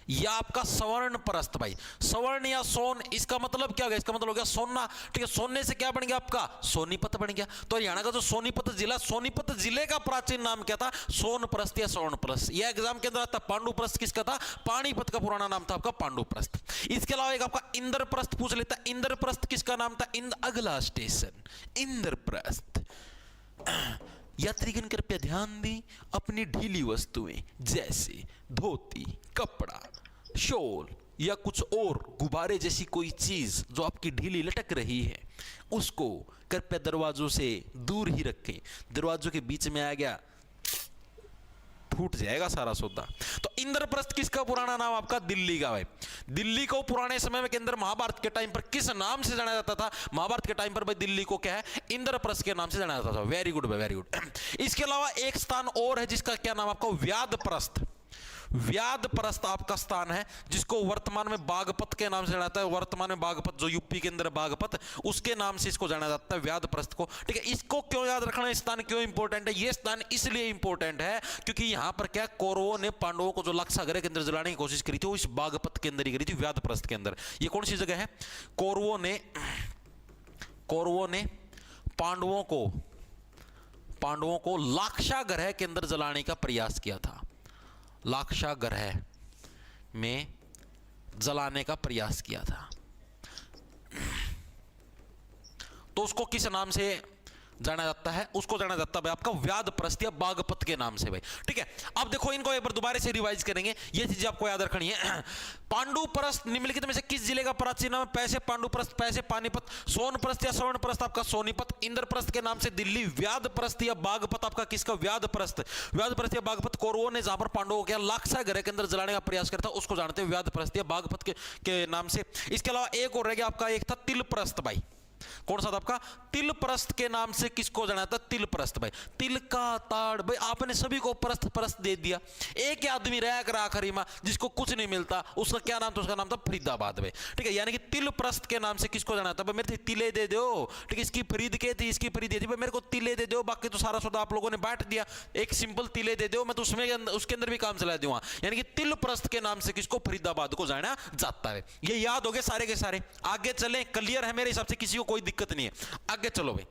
या आपका सवर्णप्रस्थ भाई। सवर्ण या सोन, इसका मतलब क्या हो गया? इसका मतलब हो गया सोना, ठीक है। सोने से क्या बन गया आपका? सोनीपत बन गया। तो हरियाणा का जो सोनीपत जिला, सोनीपत जिले का प्राचीन नाम क्या था? सोनप्रस्थ या सवर्णप्रस्थ। यह एग्जाम के अंदर आता। पांडुप्रस्थ किसका था? पानीपत का पुराना नाम था आपका पांडुप्रस्थ। इसके अलावा एक आपका इंद्रप्रस्थ पूछ लेता है। इंद्रप्रस्थ किसका नाम था? अगला स्टेशन इंद्रप्रस्थ। यात्रीगण कृपया ध्यान दें, अपनी ढीली वस्तुएं जैसे धोती, कपड़ा, शॉल या कुछ और गुब्बारे जैसी कोई चीज जो आपकी ढीली लटक रही है, उसको कृपया दरवाजों से दूर ही रखें। दरवाजों के बीच में आ गया फूट जाएगा सारा सौदा। तो इंद्रप्रस्थ किसका पुराना नाम? आपका दिल्ली का भाई। दिल्ली को पुराने समय में के अंदर महाभारत के टाइम पर किस नाम से जाना जाता था? महाभारत के टाइम पर भाई दिल्ली को क्या है? इंद्रप्रस्थ के नाम से जाना जाता था। वेरी गुड भाई, वेरी गुड। इसके अलावा एक स्थान और है जिसका क्या नाम आपका? व्याधप्रस्थ। व्याधप्रस्थ आपका स्थान है जिसको वर्तमान में बागपत के नाम से जाना जाता है। वर्तमान में बागपत जो यूपी के अंदर बागपत, उसके नाम से इसको जाना जाता है, व्याधप्रस्थ को, ठीक है। इसको क्यों याद रखना? स्थान क्यों इंपॉर्टेंट है? ये स्थान इसलिए इंपॉर्टेंट है क्योंकि यहां पर क्या, कौरवों ने पांडवों को जो लक्षागृह के अंदर जलाने की कोशिश करी थी वो इस बागपत के अंदर ही करी थी, व्याधप्रस्थ के अंदर। ये कौन सी जगह है? कौरवों ने पांडवों को लाक्षागृह के अंदर जलाने का प्रयास किया था। लाक्षागृह में जलाने का प्रयास किया था। तो उसको किस नाम से जाना जाता है? उसको जाना जाता है आपका व्याधप्रस्थ या बागपत के नाम से भाई, ठीक है। अब देखो इनको एक बार दोबारा से रिवाइज करेंगे, ये चीजें आपको याद रखनी है। पांडुप्रस्थ निम्नलिखित में से किस जिले का प्राचीन नाम? पैसे पांडुप्रस्थ, पैसे पानीपत, सोनप्रस्थ या सवर्णप्रस्थ आपका सोनीपत, इंद्रप्रस्थ के नाम से दिल्ली, व्याधप्रस्थ या बागपत आपका किसका? व्याधप्रस्थ। व्याधप्रस्थ या बागपत, कौरवों ने जहां पर पांडवों को क्या लाक्षागृह के अंदर जलाने का प्रयास करता उसको जानते हैं व्याधप्रस्थ या बागपत के नाम से। इसके अलावा एक और रह गया आपका, एक था तिलप्रस्थ भाई। कौन सा था आपका? तिलप्रस्थ के नाम से किसको जाना था? तिलप्रस्थ भाई। तिल का ताड़ भाई, आपने सभी को प्रस्थ दे दिया। एक आदमी रह कर आखिरी में जिसको कुछ नहीं मिलता, उसका क्या नाम था? उसका नाम था फरीदाबाद भाई, ठीक है। यानी कि तिलप्रस्थ के नाम से किसको जाना था? भाई मेरे तिले दे दो, ठीक है। इसकी खरीद के थी, इसकी खरीद थी भाई, मेरे को तिले दे दो, बाकी तो सारा सौदा आप लोगों ने बांट दिया। एक सिंपल तिले दे दो, मैं तो उसके अंदर भी काम चला दूंगा। यानी कि तिलप्रस्थ के नाम से किसको? फरीदाबाद को जाना जाता है। ये याद हो गए सारे के सारे। आगे चले, क्लियर है मेरे हिसाब से, किसी को कोई दिक्कत नहीं है। आगे चलो भाई।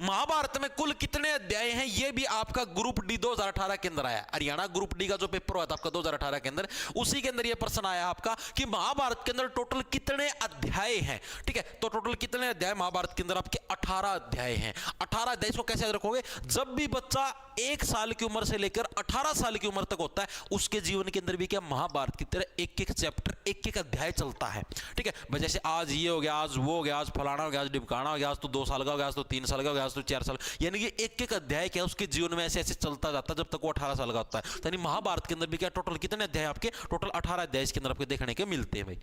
महाभारत में कुल कितने अध्याय हैं ये भी आपका ग्रुप डी 2018 के अंदर आया। हरियाणा ग्रुप डी का जो पेपर हुआ था आपका 2018 के अंदर, उसी के अंदर ये प्रश्न आया आपका कि महाभारत के अंदर टोटल कितने अध्याय हैं। ठीक है, तो टोटल कितने अध्याय महाभारत के अंदर आपके 18 अध्याय हैं। 18 अध्याय को कैसे याद रखोगे, जब भी बच्चा 1 साल की उम्र से लेकर 18 साल की उम्र तक होता है उसके जीवन के अंदर भी क्या महाभारत की तरह एक एक चैप्टर एक एक अध्याय चलता है। ठीक है भाई, जैसे आज ये हो गया, आज वो हो गया, आज फलाना हो गया, आज ढिमकाना हो गया, आज तो 2 साल का हो गया, आज तो 3 साल का हो गया, आज तो 4 साल, यानी कि एक एक अध्याय क्या उसके जीवन में ऐसे ऐसे चलता जाता है जब तक वो 18 साल का होता है। यानी महाभारत के अंदर भी क्या टोटल कितने अध्याय आपके, टोटल 18 अध्याय इसके अंदर आपके देखने के मिलते हैं भाई।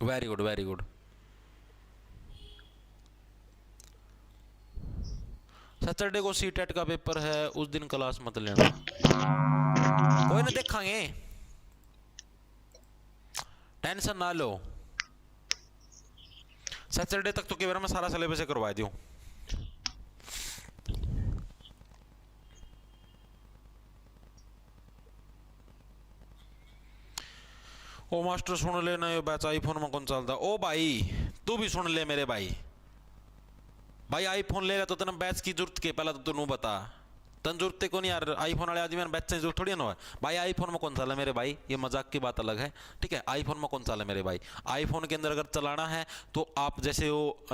Very good very good. Saturday को सीटेट का पेपर है, उस दिन क्लास मत लेना, कोई ना देखेंगे, टेंशन ना लो। सैटरडे तक तो केवल मैं सारा सिलेबस करवा दूं। ओ मास्टर सुन लेना, ये बैच आईफोन में कौन चलता। ओ भाई तू भी सुन ले मेरे भाई, भाई आईफोन लेगा तो तेना बैच की जरूरत के, पहला तो तू बता, तन जरूरत को नहीं यार, आईफोन वाले आदमी बैच की जरूरत थोड़ी ना है भाई। आईफोन में कौन सा है मेरे भाई, ये मजाक की बात अलग है। ठीक है, आईफोन में कौन सा है मेरे भाई, आईफोन के अंदर अगर चलाना है तो आप जैसे वो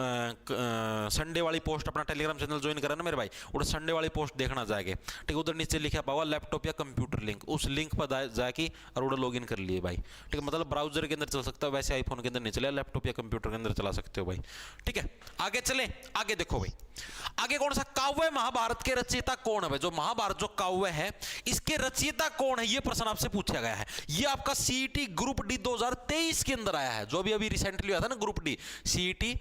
संडे वाली पोस्ट अपना टेलीग्राम चैनल ज्वाइन करा ना मेरे भाई, उधर संडे वाली पोस्ट देखना जाएगा। ठीक है, उधर नीचे लिखा पावा लैपटॉप या कंप्यूटर लिंक, उस लिंक पर जाके और उधर लॉग इन कर लिए भाई। ठीक है, मतलब ब्राउजर के अंदर चल सकता है, वैसे आईफोन के अंदर नहीं चले, लैपटॉप या कंप्यूटर के अंदर चला सकते हो भाई। ठीक है, आगे चले, आगे देखो भाई, आगे कौन सा काव्य महाभारत के रचयिता कौन है भाई। जो महाभारत जो काव्य है इसके रचयिता कौन है, ये प्रश्न आपसे पूछा गया है। ये आपका सीईटी ग्रुप डी 2023 के अंदर आया है, जो भी अभी रिसेंटली हुआ था ना group D, CET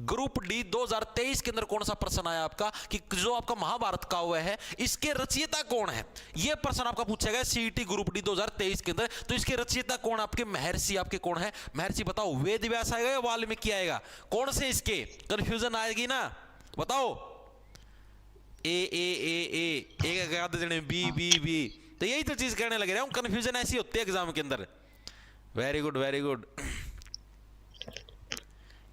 group D 2023 के अंदर कौन सा प्रश्न आया आपका कि जो आपका महाभारत काव्य है इसके रचयिता कौन है, ये प्रश्न आपका पूछा गया सीईटी ग्रुप डी 2023 के अंदर। तो इसके रचयिता कौन आपके, महर्षि आपके कौन है, महर्षि बताओ, वेद व्यास आएगा या वाल्मीकि आएगा, कौन से इसके, कंफ्यूजन आएगी ना, बताओ। ए बी बी बी, तो यही तो चीज कहने लगे रहा हूं, कंफ्यूजन ऐसी होती है एग्जाम के अंदर। Very good very good.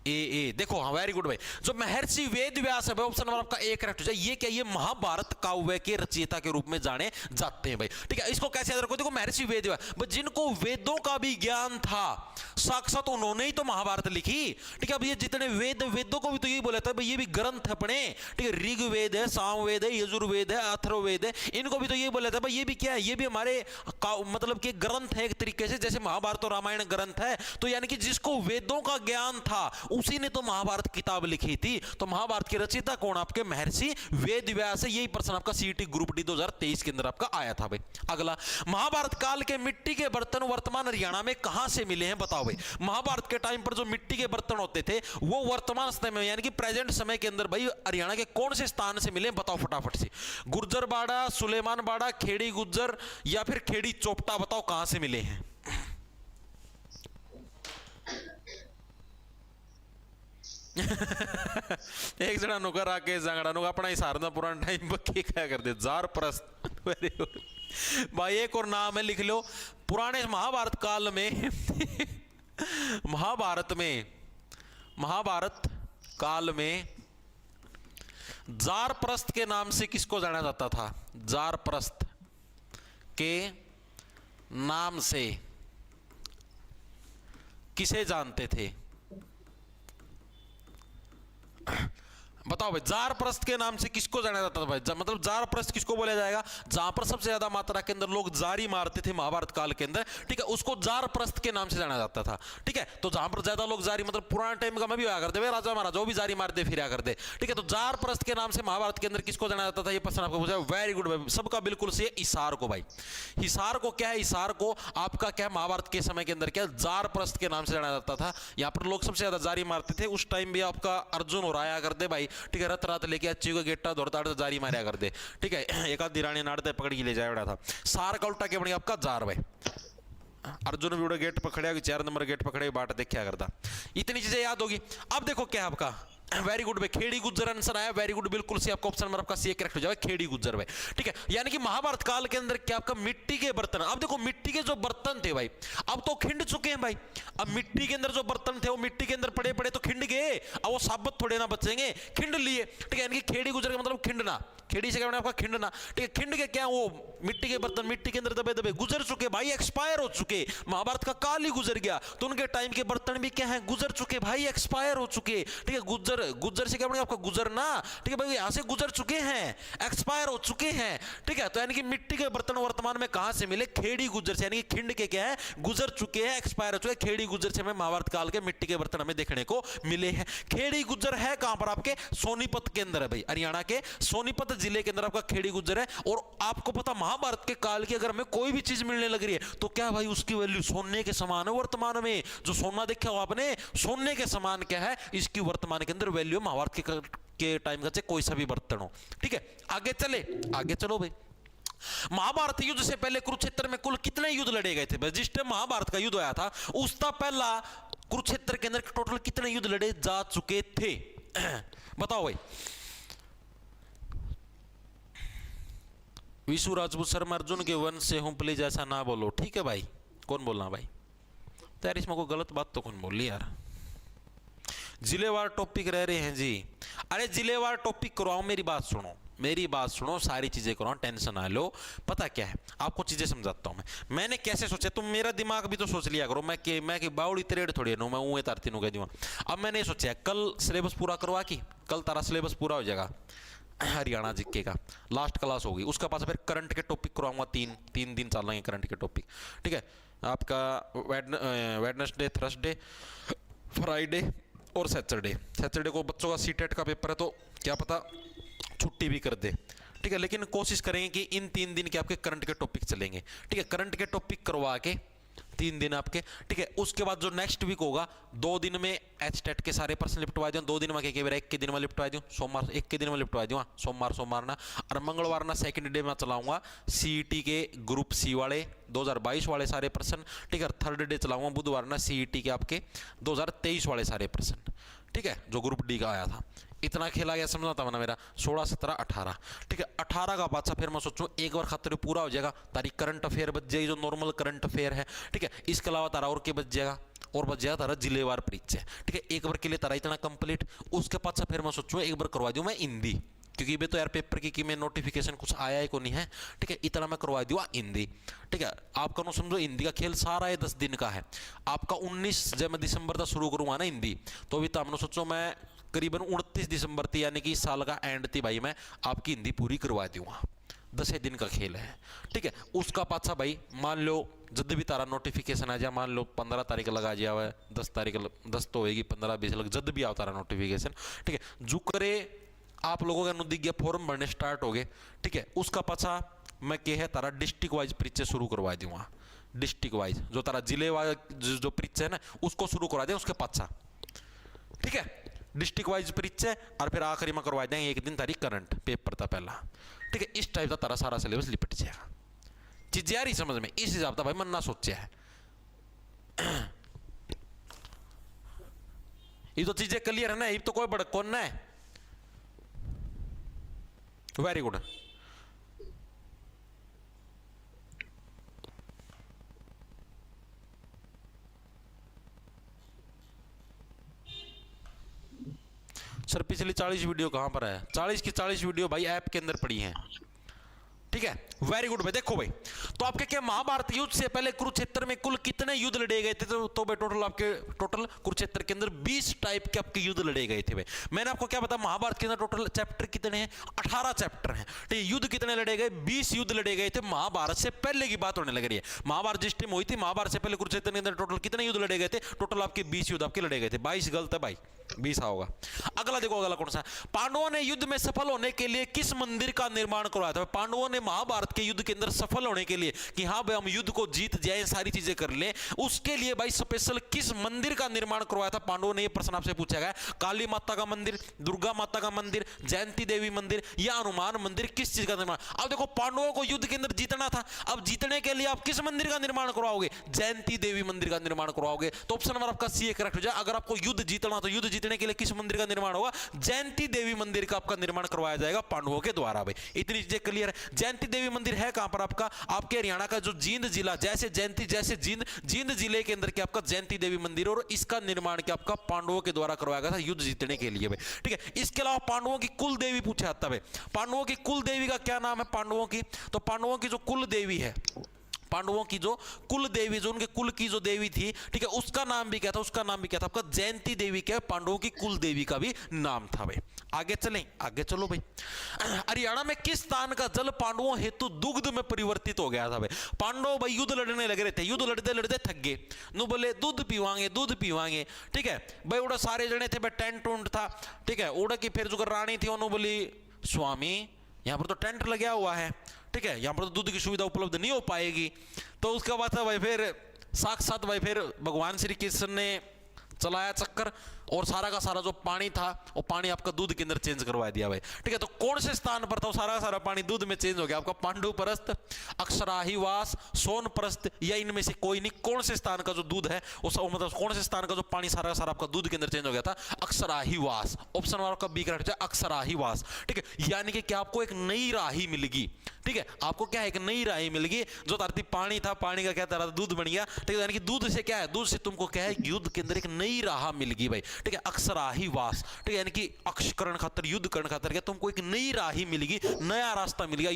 ए देखो, हाँ वेरी गुड भाई, जो महर्षि वेद व्यास है ऑप्शन नंबर आपका ए करेक्ट हो जाए। ये क्या, ये महाभारत काव्य के रचयिता के रूप में जाने जाते हैं भाई। ठीक है, इसको कैसे याद रखो, देखो महर्षि वेद व्यास जिनको वेदों का भी ज्ञान था, साक्षात उन्होंने ही तो महाभारत लिखी। ठीक है, अब ये जितने वेदों को भी तो यही बोला था भाई, ये भी ग्रंथ है अपने। ठीक है, ऋग्वेद है, सामवेद है, यजुर्वेद है, अथर्ववेद है, इनको भी तो यही बोला था भाई, ये भी क्या है, ये भी हमारे मतलब कि ग्रंथ है एक तरीके से, जैसे महाभारत और रामायण ग्रंथ है। तो यानी कि जिसको वेदों का ज्ञान था उसी ने तो महाभारत किताब लिखी थी। तो महाभारत के रचयिता कौन आपके, महर्षि वेद व्यास है। यही प्रश्न आपका सीईटी ग्रुप डी 2023 के अंदर आपका आया था भाई। अगला, महाभारत काल के मिट्टी के बर्तन वर्तमान हरियाणा में कहां से मिले हैं, बताओ भाई। महाभारत के टाइम पर जो मिट्टी के बर्तन होते थे वो वर्तमान समय में यानी कि प्रेजेंट समय के अंदर भाई हरियाणा के कौन से स्थान से मिले, बताओ फटाफट से। गुर्जर बाड़ा, सुलेमान बाड़ा, खेड़ी गुज्जर या फिर खेड़ी चोपटा, बताओ कहां से मिले हैं। एक जना नुकर आके जांगड़ा नुक अपना हिसार ना पुराना टाइम बक्की क्या करते, जार प्रस्त। वेरी गुड भाई, एक और नाम है लिख लो, पुराने महाभारत काल में महाभारत काल में जार प्रस्त के नाम से किसको जाना जाता था, जार प्रस्त के नाम से किसे जानते थे, बताओ भाई। जार प्रस्त के नाम से किसको जाना जाता था भाई, मतलब जार प्रस्त किसको बोला जाएगा, जहां पर सबसे ज्यादा मात्रा के अंदर लोग जारी मारते थे महाभारत काल के अंदर। ठीक है, उसको जार प्रस्त के नाम से जाना जाता था। ठीक है, तो जहां पर ज्यादा लोग जारी, मतलब पुराना टाइम का मैं भी आया करते, राजा महाराजा भी जारी मारते फिर करते। ठीक है, तो जार प्रस्त के नाम से महाभारत के अंदर किसको जाना जाता था, ये प्रश्न आपको पूछा। वेरी गुड भाई, सबका बिल्कुल सही, हिसार को भाई। हिसार को क्या है, हिसार को आपका क्या महाभारत के समय के अंदर क्या जार प्रस्त के नाम से जाना जाता था। यहाँ पर लोग सबसे ज्यादा जारी मारते थे उस टाइम भी आपका अर्जुन और आया करते भाई। ठीक है, रत रात लेके अच्छी को गेट्टा दौड़ता जारी मारा कर दे। ठीक है, एक आध दिरानी नाड़ते पकड़ के ले जाया बड़ा था। सार का उल्टा क्या बनी आपका जार भाई। अर्जुन भी उड़े गेट पर खड़े, 4 नंबर गेट पर खड़े बाट देखा करता। इतनी चीजें याद होगी। अब देखो क्या आपका वेरी गुड भाई, खेड़ी गुज्जर आंसर आया, वेरी गुड, बिल्कुल सी आपका ऑप्शन नंबर आपका सी करेक्ट हो जाएगा, खेड़ी गुज्जर भाई। ठीक है, यानी कि महाभारत काल के अंदर क्या आपका मिट्टी के बर्तन, अब देखो मिट्टी के जो बर्तन थे भाई अब तो खिंड चुके हैं भाई। अब मिट्टी के अंदर जो बर्तन थे वो मिट्टी के अंदर पड़े पड़े तो खिंड गए, अब वो साबत थोड़े ना बचेंगे, खिंड लिए। ठीक है, यानी कि खेड़ी गुज्जर का मतलब खिंडना, खेड़ी से क्या आपका खिंडना। ठीक है, खिंड के क्या वो मिट्टी के बर्तन मिट्टी के अंदर दबे दबे गुजर चुके भाई, एक्सपायर हो चुके, महाभारत का काल ही गुजर गया, तो उनके टाइम के बर्तन भी क्या है गुजर चुके भाई, एक्सपायर हो चुके। ठीक है, गुजर गुजर से क्या बनेगा आपका गुजरना। ठीक है भाई, यहां से गुजर चुके हैं, एक्सपायर हो चुके हैं। ठीक है, तो यानी कि मिट्टी के बर्तन वर्तमान में कहां से मिले, खेड़ी गुजर से, यानी कि खिंड के क्या है गुजर चुके हैं, एक्सपायर हो चुके, खेड़ी गुजर से हमें महाभारत काल के मिट्टी के बर्तन हमें देखने को मिले हैं। खेड़ी गुजर है कहां पर आपके सोनीपत के अंदर है भाई, हरियाणा के सोनीपत जिले के अंदर आपका खेड़ी गुजर है। और आपको पता महाभारत के काल की अगर हमें कोई भी चीज मिलने लग रही है तो क्या भाई उसकी वैल्यू सोने के समान है। वर्तमान में जो सोना देखा हो आपने, सोने के समान क्या है इसकी वर्तमान के अंदर वैल्यू, महाभारत के टाइम का कोई सा भी बर्तन हो। ठीक है, आगे चले, आगे चलो भाई। महाभारत युद्ध से पहले कुरुक्षेत्र में कुल कितने युद्ध लड़े गए थे? जिस टाइम महाभारत का युद्ध आया था उसका पहला कुरुक्षेत्र के अंदर टोटल कितने युद्ध लड़े जा चुके थे बताओ भाई। विशु राजपूत शर्मा अर्जुन के वंश से हूं, प्लीज ऐसा ना बोलो। ठीक है भाई, कौन बोलना भाई? तो यार इसमें कोई गलत बात तो कौन बोली यार। जिलेवार टॉपिक रह रहे हैं जी, अरे जिलेवार टॉपिक करवाओ, मेरी बात सुनो, मेरी बात सुनो, सारी चीजें कराओ, टेंशन ना लो। पता क्या है आपको चीजें समझाता हूं मैंने कैसे सोचा, तुम मेरा दिमाग भी तो सोच लिया करो। मैं कि बाउड़ी तरेड़ थोड़ी नो, मैं ऊए तारती नु कह दूंगा। अब मैंने सोचा कल सिलेबस पूरा करवा की, कल तारा सिलेबस पूरा हो जाएगा हरियाणा जीके का, लास्ट क्लास होगी, उसका पास फिर करंट के टॉपिक करवाऊंगा, तीन दिन चल रहे करंट के टॉपिक। ठीक है, आपका वेडनेसडे, थर्सडे, फ्राइडे और सैटरडे। सैटरडे को बच्चों का सीटेट का पेपर है तो क्या पता छुट्टी भी कर दे। ठीक है, लेकिन कोशिश करेंगे कि इन 3 दिन के आपके करंट के टॉपिक चलेंगे। ठीक है, करंट के टॉपिक करवा के 3 दिन आपके। ठीक है, उसके बाद जो नेक्स्ट वीक होगा 2 दिन में एचटेट के सारे प्रश्न लिपटवा दूं, 2 दिन में एक के दिन में लिपटवा दूं, सोमवार एक के दिन में लिपटवा दूंगा, सोमवार ना, और मंगलवार ना सेकंड डे में चलाऊंगा सीईटी के ग्रुप सी वाले 2022 वाले सारे प्रश्न। ठीक है, थर्ड डे चलाऊंगा बुधवार ना सीईटी के आपके 2023 वाले सारे प्रश्न। ठीक है, जो ग्रुप डी का आया था। इतना खेला गया समझना था मेरा 16, 17, 18। ठीक है, 18 का बादशाह फिर मैं सोचूं एक बार खतरे पूरा हो जाएगा, तारी करंट अफेयर बच जाएगी जो नॉर्मल करंट अफेयर है। ठीक है, इसके अलावा तारा और के बच जाएगा, और बच जाएगा तारा जिलेवार परिचय। ठीक है, एक बार के लिए तारा इतना कंप्लीट। उसके पास फिर मैं सोचूं एक बार करवा दूं मैं हिंदी, क्योंकि भी तो यार पेपर की में नोटिफिकेशन कुछ आया ही को नहीं है। ठीक है, इतना मैं करवा दूंगा हिंदी। ठीक है, आपका नो समझो हिंदी का खेल सारा ये 10 दिन का है। आपका 19 जब मैं दिसंबर तक शुरू करूंगा ना हिंदी, तो भी तो हमने सोचो मैं करीबन 29 दिसंबर थी, यानी कि साल का एंड थी भाई, मैं आपकी हिंदी पूरी करवा दूंगा। 10 दिन का खेल है। ठीक है, उसका पाछा भाई मान लो जब भी तारा नोटिफिकेशन आ जाए, मान लो 15 तारीख लगा जाए हुआ है, 10 तारीख 10 तो होगी, 15, 20 लग जब भी आओ तारा नोटिफिकेशन। ठीक है, जो करे आप लोगों का अनुदिज्ञा फॉर्म भरने स्टार्ट हो गए। ठीक है, उसका पाछा मैं क्या है तारा डिस्ट्रिक्ट वाइज परीक्षा शुरू करवा दूंगा। डिस्ट्रिक्ट वाइज जो तारा जिले वाइज जो परीक्षा है ना उसको शुरू करवा दें उसके पाछा। ठीक है, डिस्ट्रिक्ट वाइज परीक्षा और फिर आखिरी में करवा देंगे एक दिन तारीख करंट पेपर था पहला। ठीक है, इस टाइप का तारा सारा सिलेबस लिपट जाएगा। चीज यार ही समझ में इस हिसाब का भाई मन ना सोचा है। ये तो चीजें क्लियर है ना, ये तो कोई बड़ा कौन ना है। Very good. सर पिछली 40 वीडियो कहां पर है? 40 की 40 वीडियो भाई ऐप के अंदर पड़ी हैं। ठीक है, वेरी गुड भाई। देखो भाई, तो आपके क्या महाभारत युद्ध से पहले कुरुक्षेत्र में कुल कितने युद्ध लड़े गए थे? तो भाई टोटल आपके कुरुक्षेत्र के अंदर 20 टाइप के आपके युद्ध लड़े गए थे भाई। मैंने आपको क्या बताया महाभारत के अंदर टोटल चैप्टर कितने हैं? 18 चैप्टर हैं। ठीक है, युद्ध कितने लड़े गए? 20 युद्ध लड़े गए थे। महाभारत से पहले की बात होने लग रही है। महाभारत जिस टाइम हुई थी, महाभारत से पहले कुरुक्षेत्र के अंदर टोटल कितने युद्ध लड़े गए थे? टोटल आपके 20 युद्ध आपके लड़े गए थे। 22 गलत है भाई, 20 होगा। अगला देखो, अगला कौन सा? पांडवों ने युद्ध में सफल होने के लिए किस मंदिर का निर्माण करवाया था? पांडवों ने महाभारत के युद्ध के अंदर सफल होने के लिए कि हाँ भाई हम युद्ध को जीत जाए, सारी चीजें कर ले, उसके लिए भाई स्पेशल किस मंदिर का निर्माण करवाया था पांडवों ने? ये प्रश्न आपसे पूछा गया। काली माता का मंदिर, दुर्गा माता का मंदिर, जयंती देवी मंदिर या हनुमान मंदिर, किस चीज का निर्माण? अब देखो पांडवों को युद्ध के अंदर जीतना था, अब जीतने के लिए आप किस मंदिर का निर्माण करवाओगे? जयंती देवी मंदिर का निर्माण करवाओगे। तो ऑप्शन नंबर आपका सी करेक्ट हो जाए। अगर आपको युद्ध जीतना तो युद्ध जीतने के लिए किस मंदिर का निर्माण होगा? जयंती देवी मंदिर का आपका निर्माण करवाया जाएगा पांडवों के द्वारा भाई। इतनी चीजें क्लियर है। जयंती देवी मंदिर है कहां पर आपका? आपके हरियाणा का जो जींद जिला, जैसे जयंती जैसे जींद जिले के अंदर क्या आपका जयंती देवी मंदिर, और इसका निर्माण क्या आपका पांडवों के द्वारा करवाया गया था युद्ध जीतने के लिए भाई। ठीक है, इसके अलावा पांडवों की कुल देवी पूछा जाता है। पांडवों की कुल देवी का क्या नाम है पांडवों की? तो पांडवों की जो कुल देवी है, पांडवों की जो कुल देवी, जो उनके कुल की जो देवी थी, ठीक है, उसका नाम भी क्या था? उसका नाम भी क्या था आपका? जयंती देवी। क्या? पांडवों की कुल देवी का भी नाम था भाई। आगे चलें, आगे चलो भाई। हरियाणा में किस स्थान का जल पांडवों हेतु दुग्ध में परिवर्तित हो गया था भाई? पांडव भाई युद्ध लड़ने लग रहे थे, युद्ध लड़ते लड़ते थक गए, नु बोले दूध पीवांगे, दूध पीवांगे। ठीक है भाई, उड़ा सारे जने थे भाई, टेंट उंट था। ठीक है, उड़ा की फिर जो रानी थी उन्होंने बोली स्वामी यहां पर तो टेंट लगा हुआ है, ठीक है, यहां पर तो दूध की सुविधा उपलब्ध नहीं हो पाएगी। तो उसके बाद भाई फिर साक्षात भाई फिर भगवान श्री कृष्ण ने चलाया चक्कर, और सारा का सारा जो पानी था वो पानी आपका दूध के अंदर चेंज करवा दिया भाई। ठीक है, तो कौन से स्थान पर था वो सारा का सारा पानी दूध में चेंज हो गया आपका? पांडु परस्त, अक्षराहिवास, सोन परस्त, या इनमें से कोई नहीं। कौन से स्थान का जो दूध है वो मतलब कौन से स्थान का जो पानी सारा का सारा आपका दूध के अंदर चेंज हो गया था? अक्षराहिवास। ऑप्शन आपका बी करेक्ट है, अक्षराहिवास। ठीक है, यानी कि क्या आपको एक नई राही मिलेगी। ठीक है, आपको क्या है? एक नई राही मिलेगी। जो धरती पानी था, पानी का क्या था? दूध बन गया। ठीक है, यानी कि दूध से क्या है? दूध से तुमको क्या है? युद्ध के अंदर एक नई राह मिलेगी भाई। ठीक है, अक्षराहिवास। ठीक है, यानी कि अक्षकरण खातर, युद्ध करण खातर क्या तुमको एक नई राही मिलेगी, नया रास्ता मिल गया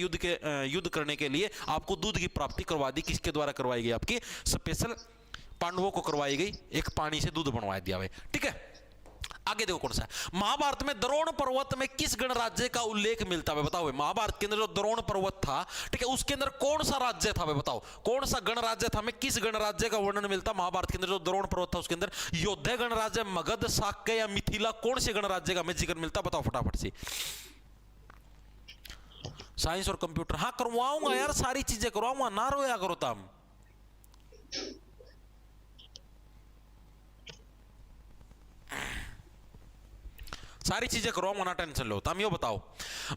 युद्ध करने के लिए। आपको दूध की प्राप्ति करवा दी। किसके द्वारा करवाई गई? आपकी स्पेशल पांडवों को करवाई गई। एक पानी से दूध बनवा दिया भाई। ठीक है, आगे देखो कौन सा है। महाभारत में द्रोण पर्वत में किस गणराज्य का उल्लेख मिलता है? बताओ, महाभारत के अंदर जो द्रोण पर्वत था, ठीक है, उसके अंदर कौन सा राज्य था? बताओ कौन सा गणराज्य था? हमें किस गणराज्य का वर्णन मिलता महाभारत के अंदर? जो द्रोण पर्वत था उसके अंदर योद्धा गणराज्य, मगध, शाक्य या मिथिला, कौन से गणराज्य का हमें जिक्र मिलता? बताओ फटाफट से। साइंस और कंप्यूटर, हाँ करवाऊंगा यार, सारी चीजें करवाऊंगा, ना रोया करो तुम। सारी चीजें करो, मना टेंशन लो। तुम यो बताओ,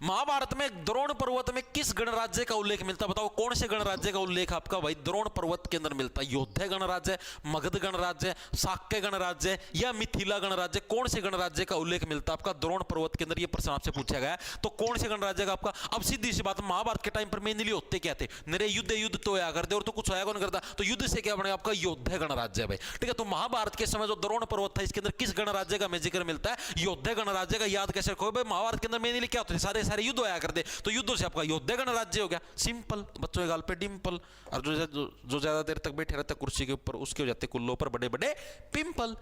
महाभारत में द्रोण पर्वत में किस गणराज्य का उल्लेख मिलता है? बताओ कौन से गणराज्य का उल्लेख आपका भाई द्रोण पर्वत के अंदर मिलता है? योद्धा गणराज्य, मगध गणराज्य, शाक्य गणराज्य या मिथिला गणराज्य, कौन से गणराज्य का उल्लेख मिलता है आपका द्रोण पर्वत के अंदर? ये प्रश्न आपसे पूछा गया है, तो कौन से गणराज्य का आपका? अब सीधी सी बात, महाभारत के टाइम पर मेनली होते क्या थे? मेरे युद्ध तो आया करते, और तो कुछ आया कौन करता? तो युद्ध से क्या बनेगा आपका? योद्धा गणराज्य भाई। ठीक है, तो महाभारत के समय जो द्रोण पर्वत था इसके अंदर किस गणराज्य का जिक्र मिलता है? योद्धा गणराज्य का। याद कैसे रखो भाई, महाभारत के अंदर मेनली क्या होते हैं? सारे सारे युद्ध आया करते, तो युद्धों से आपका योद्धा गणराज्य हो गया। सिंपल, बच्चों के गाल पे डिंपल, और जो ज्यादा देर तक बैठे रहते कुर्सी के ऊपर उसके हो जाते कुल्लों पर बड़े बड़े पिंपल।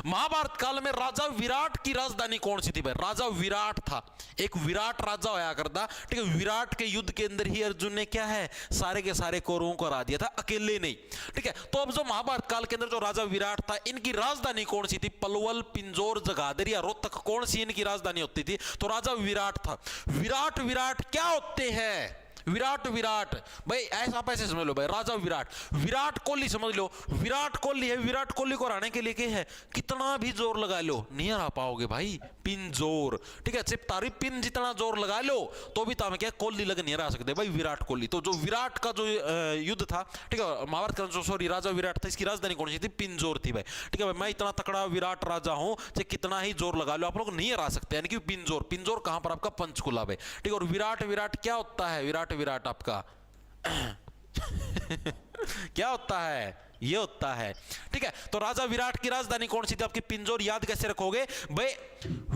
महाभारत काल में राजा विराट की राजधानी कौन सी थी भाई? राजा विराट था, एक विराट राजा होया करता। ठीक है, विराट के युद्ध के अंदर ही अर्जुन ने क्या है? सारे के सारे कौरवों को हरा दिया था, अकेले नहीं। ठीक है, तो अब जो महाभारत काल के अंदर जो राजा विराट था, इनकी राजधानी कौन सी थी? पलवल, पिंजौर, जगाधरी या रोहतक, कौन सी इनकी राजधानी होती थी? तो राजा विराट था। विराट विराट क्या होते हैं? विराट विराट भाई ऐसा आप ऐसे समझ लो भाई, राजा विराट, विराट कोहली समझ लो, विराट कोहली है, विराट कोहली को हराने के लिए क्या है? कितना भी जोर लगा लो नहीं हरा पाओगे भाई, पिन जोर। ठीक है, सिर्फ तारी पिन जितना जोर लगा लो तो भी क्या कोहली लग नहीं हरा सकते भाई विराट कोहली। तो जो विराट का जो युद्ध था, ठीक है, महाभारत का जो सॉरी राजा विराट था, इसकी राजधानी कौन सी थी? पिंजौर थी भाई। ठीक है, मैं इतना तकड़ा विराट राजा हूं, चाहे कितना ही जोर लगा लो आप लोग नहीं हरा सकते, यानी कि पिंजौर। पिंजौर कहां पर? आपका पंचकुला भाई। ठीक है, और विराट विराट क्या होता है? विराट विराट आपका क्या होता है? ये होता है। ठीक है, तो राजा विराट की राजधानी कौन सी थी आपकी? पिंजौर। याद कैसे रखोगे भाई?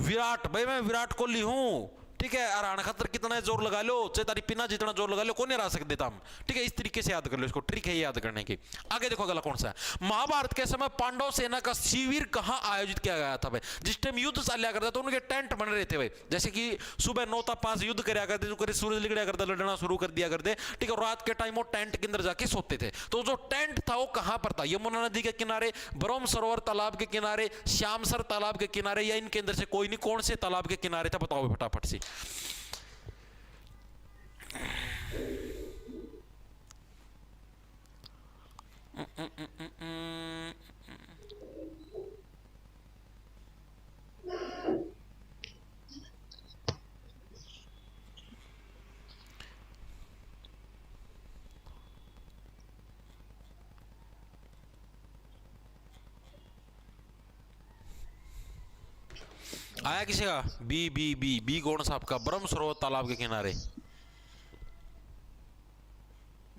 विराट भाई, मैं विराट कोहली हूं, ठीक है, हराने खातर कितना जोर लगा लो, चाहे तारी पिना जितना जोर लगा लो, कौन हरा सकते था हम। ठीक है, इस तरीके से याद कर लो इसको, ट्रिक है याद करने की। आगे देखो अगला कौन सा है। महाभारत के समय पांडव सेना का शिविर कहां आयोजित किया गया था भाई? जिस टाइम युद्ध चला करता तो उनके टेंट बन रहे थे भाई, जैसे कि सुबह 9 था 5 युद्ध कराया करते, जो करे सूरज निकला करता लड़ना शुरू कर दिया करते। ठीक है, रात के टाइम वो टेंट के अंदर जाके सोते थे। तो जो टेंट था वो कहां पर था? यमुना नदी के किनारे, ब्रह्म सरोवर तालाब के किनारे, श्यामसर तालाब के किनारे, या इनके अंदर से कोई नहीं? कौन से तालाब के किनारे था? बताओ फटाफट से। आया किसी का? बी बी बी बी कौन सा आपका? ब्रह्म सरोवर तालाब के किनारे।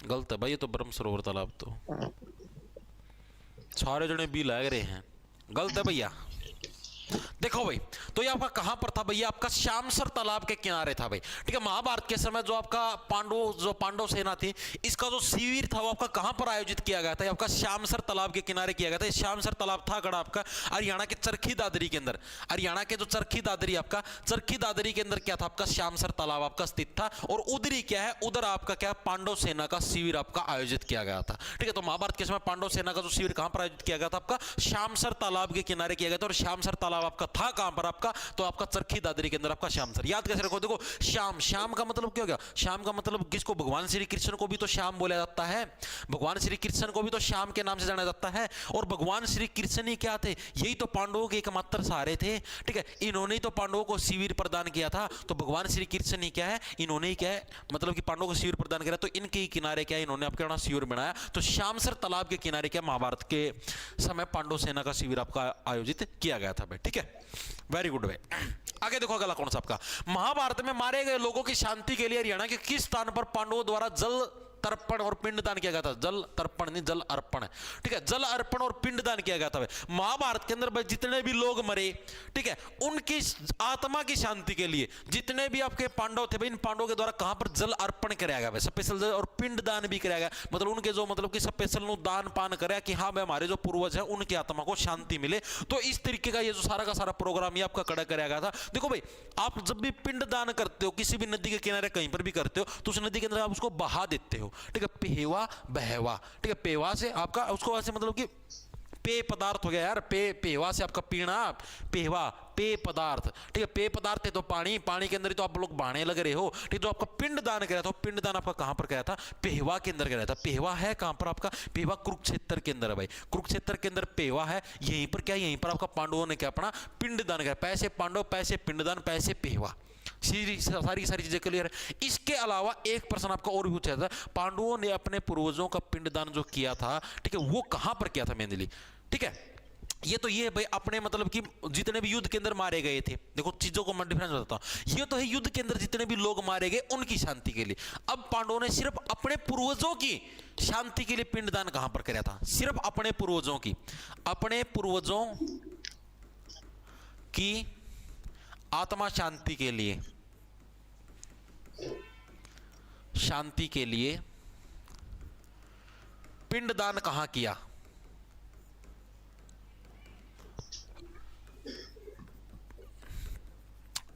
गलत है भाई, ये तो ब्रह्म सरोवर तालाब तो सारे जने बी लग रहे हैं, गलत है भैया। देखो भाई, तो ये आपका कहां पर था भैया? आपका श्यामसर तालाब के किनारे था भाई, ठीक है। महाभारत के समय जो आपका पांडव सेना थी, इसका जो शिविर था वो आपका कहां पर आयोजित किया गया था? ये आपका श्यामसर तालाब के किनारे किया गया था। श्यामसर तालाब था कड़ा आपका हरियाणा के चरखी दादरी के अंदर। हरियाणा के जो चरखी दादरी, आपका चरखी दादरी के अंदर क्या था? आपका श्यामसर तालाब आपका स्थित था। और उधर क्या है, उधर आपका क्या, पांडव सेना का शिविर आपका आयोजित किया गया था, ठीक है। तो महाभारत के समय पांडव सेना का जो शिविर कहां पर आयोजित किया गया था? आपका श्यामसर तालाब के किनारे किया गया था। और श्यामसर तालाब आपका था कहां पर? आपका तो आपका चरखी दादरी के अंदर आपका श्यामसर। याद कैसे रखो? देखो, श्याम, श्याम का मतलब क्या हो गया? श्याम का मतलब किसको? भगवान श्री कृष्ण को भी तो श्याम बोला जाता है, भगवान श्री कृष्ण को भी तो श्याम के नाम से जाना जाता है। और भगवान श्री कृष्ण ही क्या थे? यही तो पांडवों के एकमात्र सहारे थे, ठीक है। इन्होंने ही तो पांडवों को शिविर प्रदान किया था। तो भगवान श्री कृष्ण ही क्या है? इन्होंने ही क्या है, मतलब कि पांडवों को शिविर प्रदान किया। तो इनके ही किनारे क्या, इन्होंने आपके यहाँ शिविर बनाया। तो श्यामसर तालाब के किनारे क्या, महाभारत के समय पांडव सेना का शिविर आपका आयोजित किया गया था भाई, ठीक है। वेरी गुड भाई। आगे देखो अगला कौन सा आपका? महाभारत में मारे गए लोगों की शांति के लिए हरियाणा के किस स्थान पर पांडवों द्वारा जल तर्पण और पिंडदान किया गया था? जल तर्पण नहीं, जल अर्पण, ठीक है। जल अर्पण और पिंडदान किया गया था। महाभारत के अंदर जितने भी लोग मरे, ठीक है, उनकी आत्मा की शांति के लिए जितने भी आपके पांडव थे, इन पांडवों के द्वारा कहां पर जल अर्पण कराया गया? स्पेशल जल और पिंडदान भी कराया गया। मतलब उनके जो, मतलब कि स्पेशल दान पान कराया कि हाँ भाई हमारे जो पूर्वज है उनकी आत्मा को शांति मिले। तो इस तरीके का ये जो सारा का सारा प्रोग्राम ये आपका कड़ा कराया गया था। देखो भाई, आप जब भी पिंडदान करते हो किसी भी नदी के किनारे कहीं पर भी करते हो, तो उस नदी के अंदर आप उसको बहा देते हो, ठीक है। पेहवा बहवा, ठीक है। पेवा से आपका उसको ऐसे मतलब कि पेय पदार्थ हो गया यार, पेहवा से आपका पीना, पेहवा पेय पदार्थ, ठीक है। पेय पदार्थ है तो पानी, पानी के अंदर ही तो आप लोग बहाने लग रहे हो, ठीक। जो आपका पिंडदान कराया था, पिंडदान आपका कहां पर कराया था? पेहवा के अंदर कराया था। पेहवा है कहां पर आपका? पेहवा कुरुक्षेत्र के अंदर है भाई, कुरुक्षेत्र के अंदर पेहवा है। यहीं पर क्या, यहीं पर आपका पांडवों ने क्या अपना पिंडदान कराया। पैसे पांडव, पैसे पिंडदान, पैसे पेहवा, सारी चीजें क्लियर है। इसके अलावा एक प्रश्न आपका और भी पूछा था, पांडवों ने अपने पूर्वजों का पिंडदान जो किया था, ठीक है, वो कहां पर किया था मेनली, ठीक है। ये तो ये भाई अपने मतलब कि जितने भी युद्ध के अंदर मारे गए थे, देखो चीजों को मैं डिफरेंस बताता हूं। ये तो है युद्ध के अंदर जितने भी लोग मारे गए उनकी शांति के लिए। अब पांडवों ने सिर्फ अपने पूर्वजों की शांति के लिए पिंडदान कहां पर कराया था? सिर्फ अपने पूर्वजों की, अपने पूर्वजों की आत्मा शांति के लिए, शांति के लिए पिंडदान कहां किया?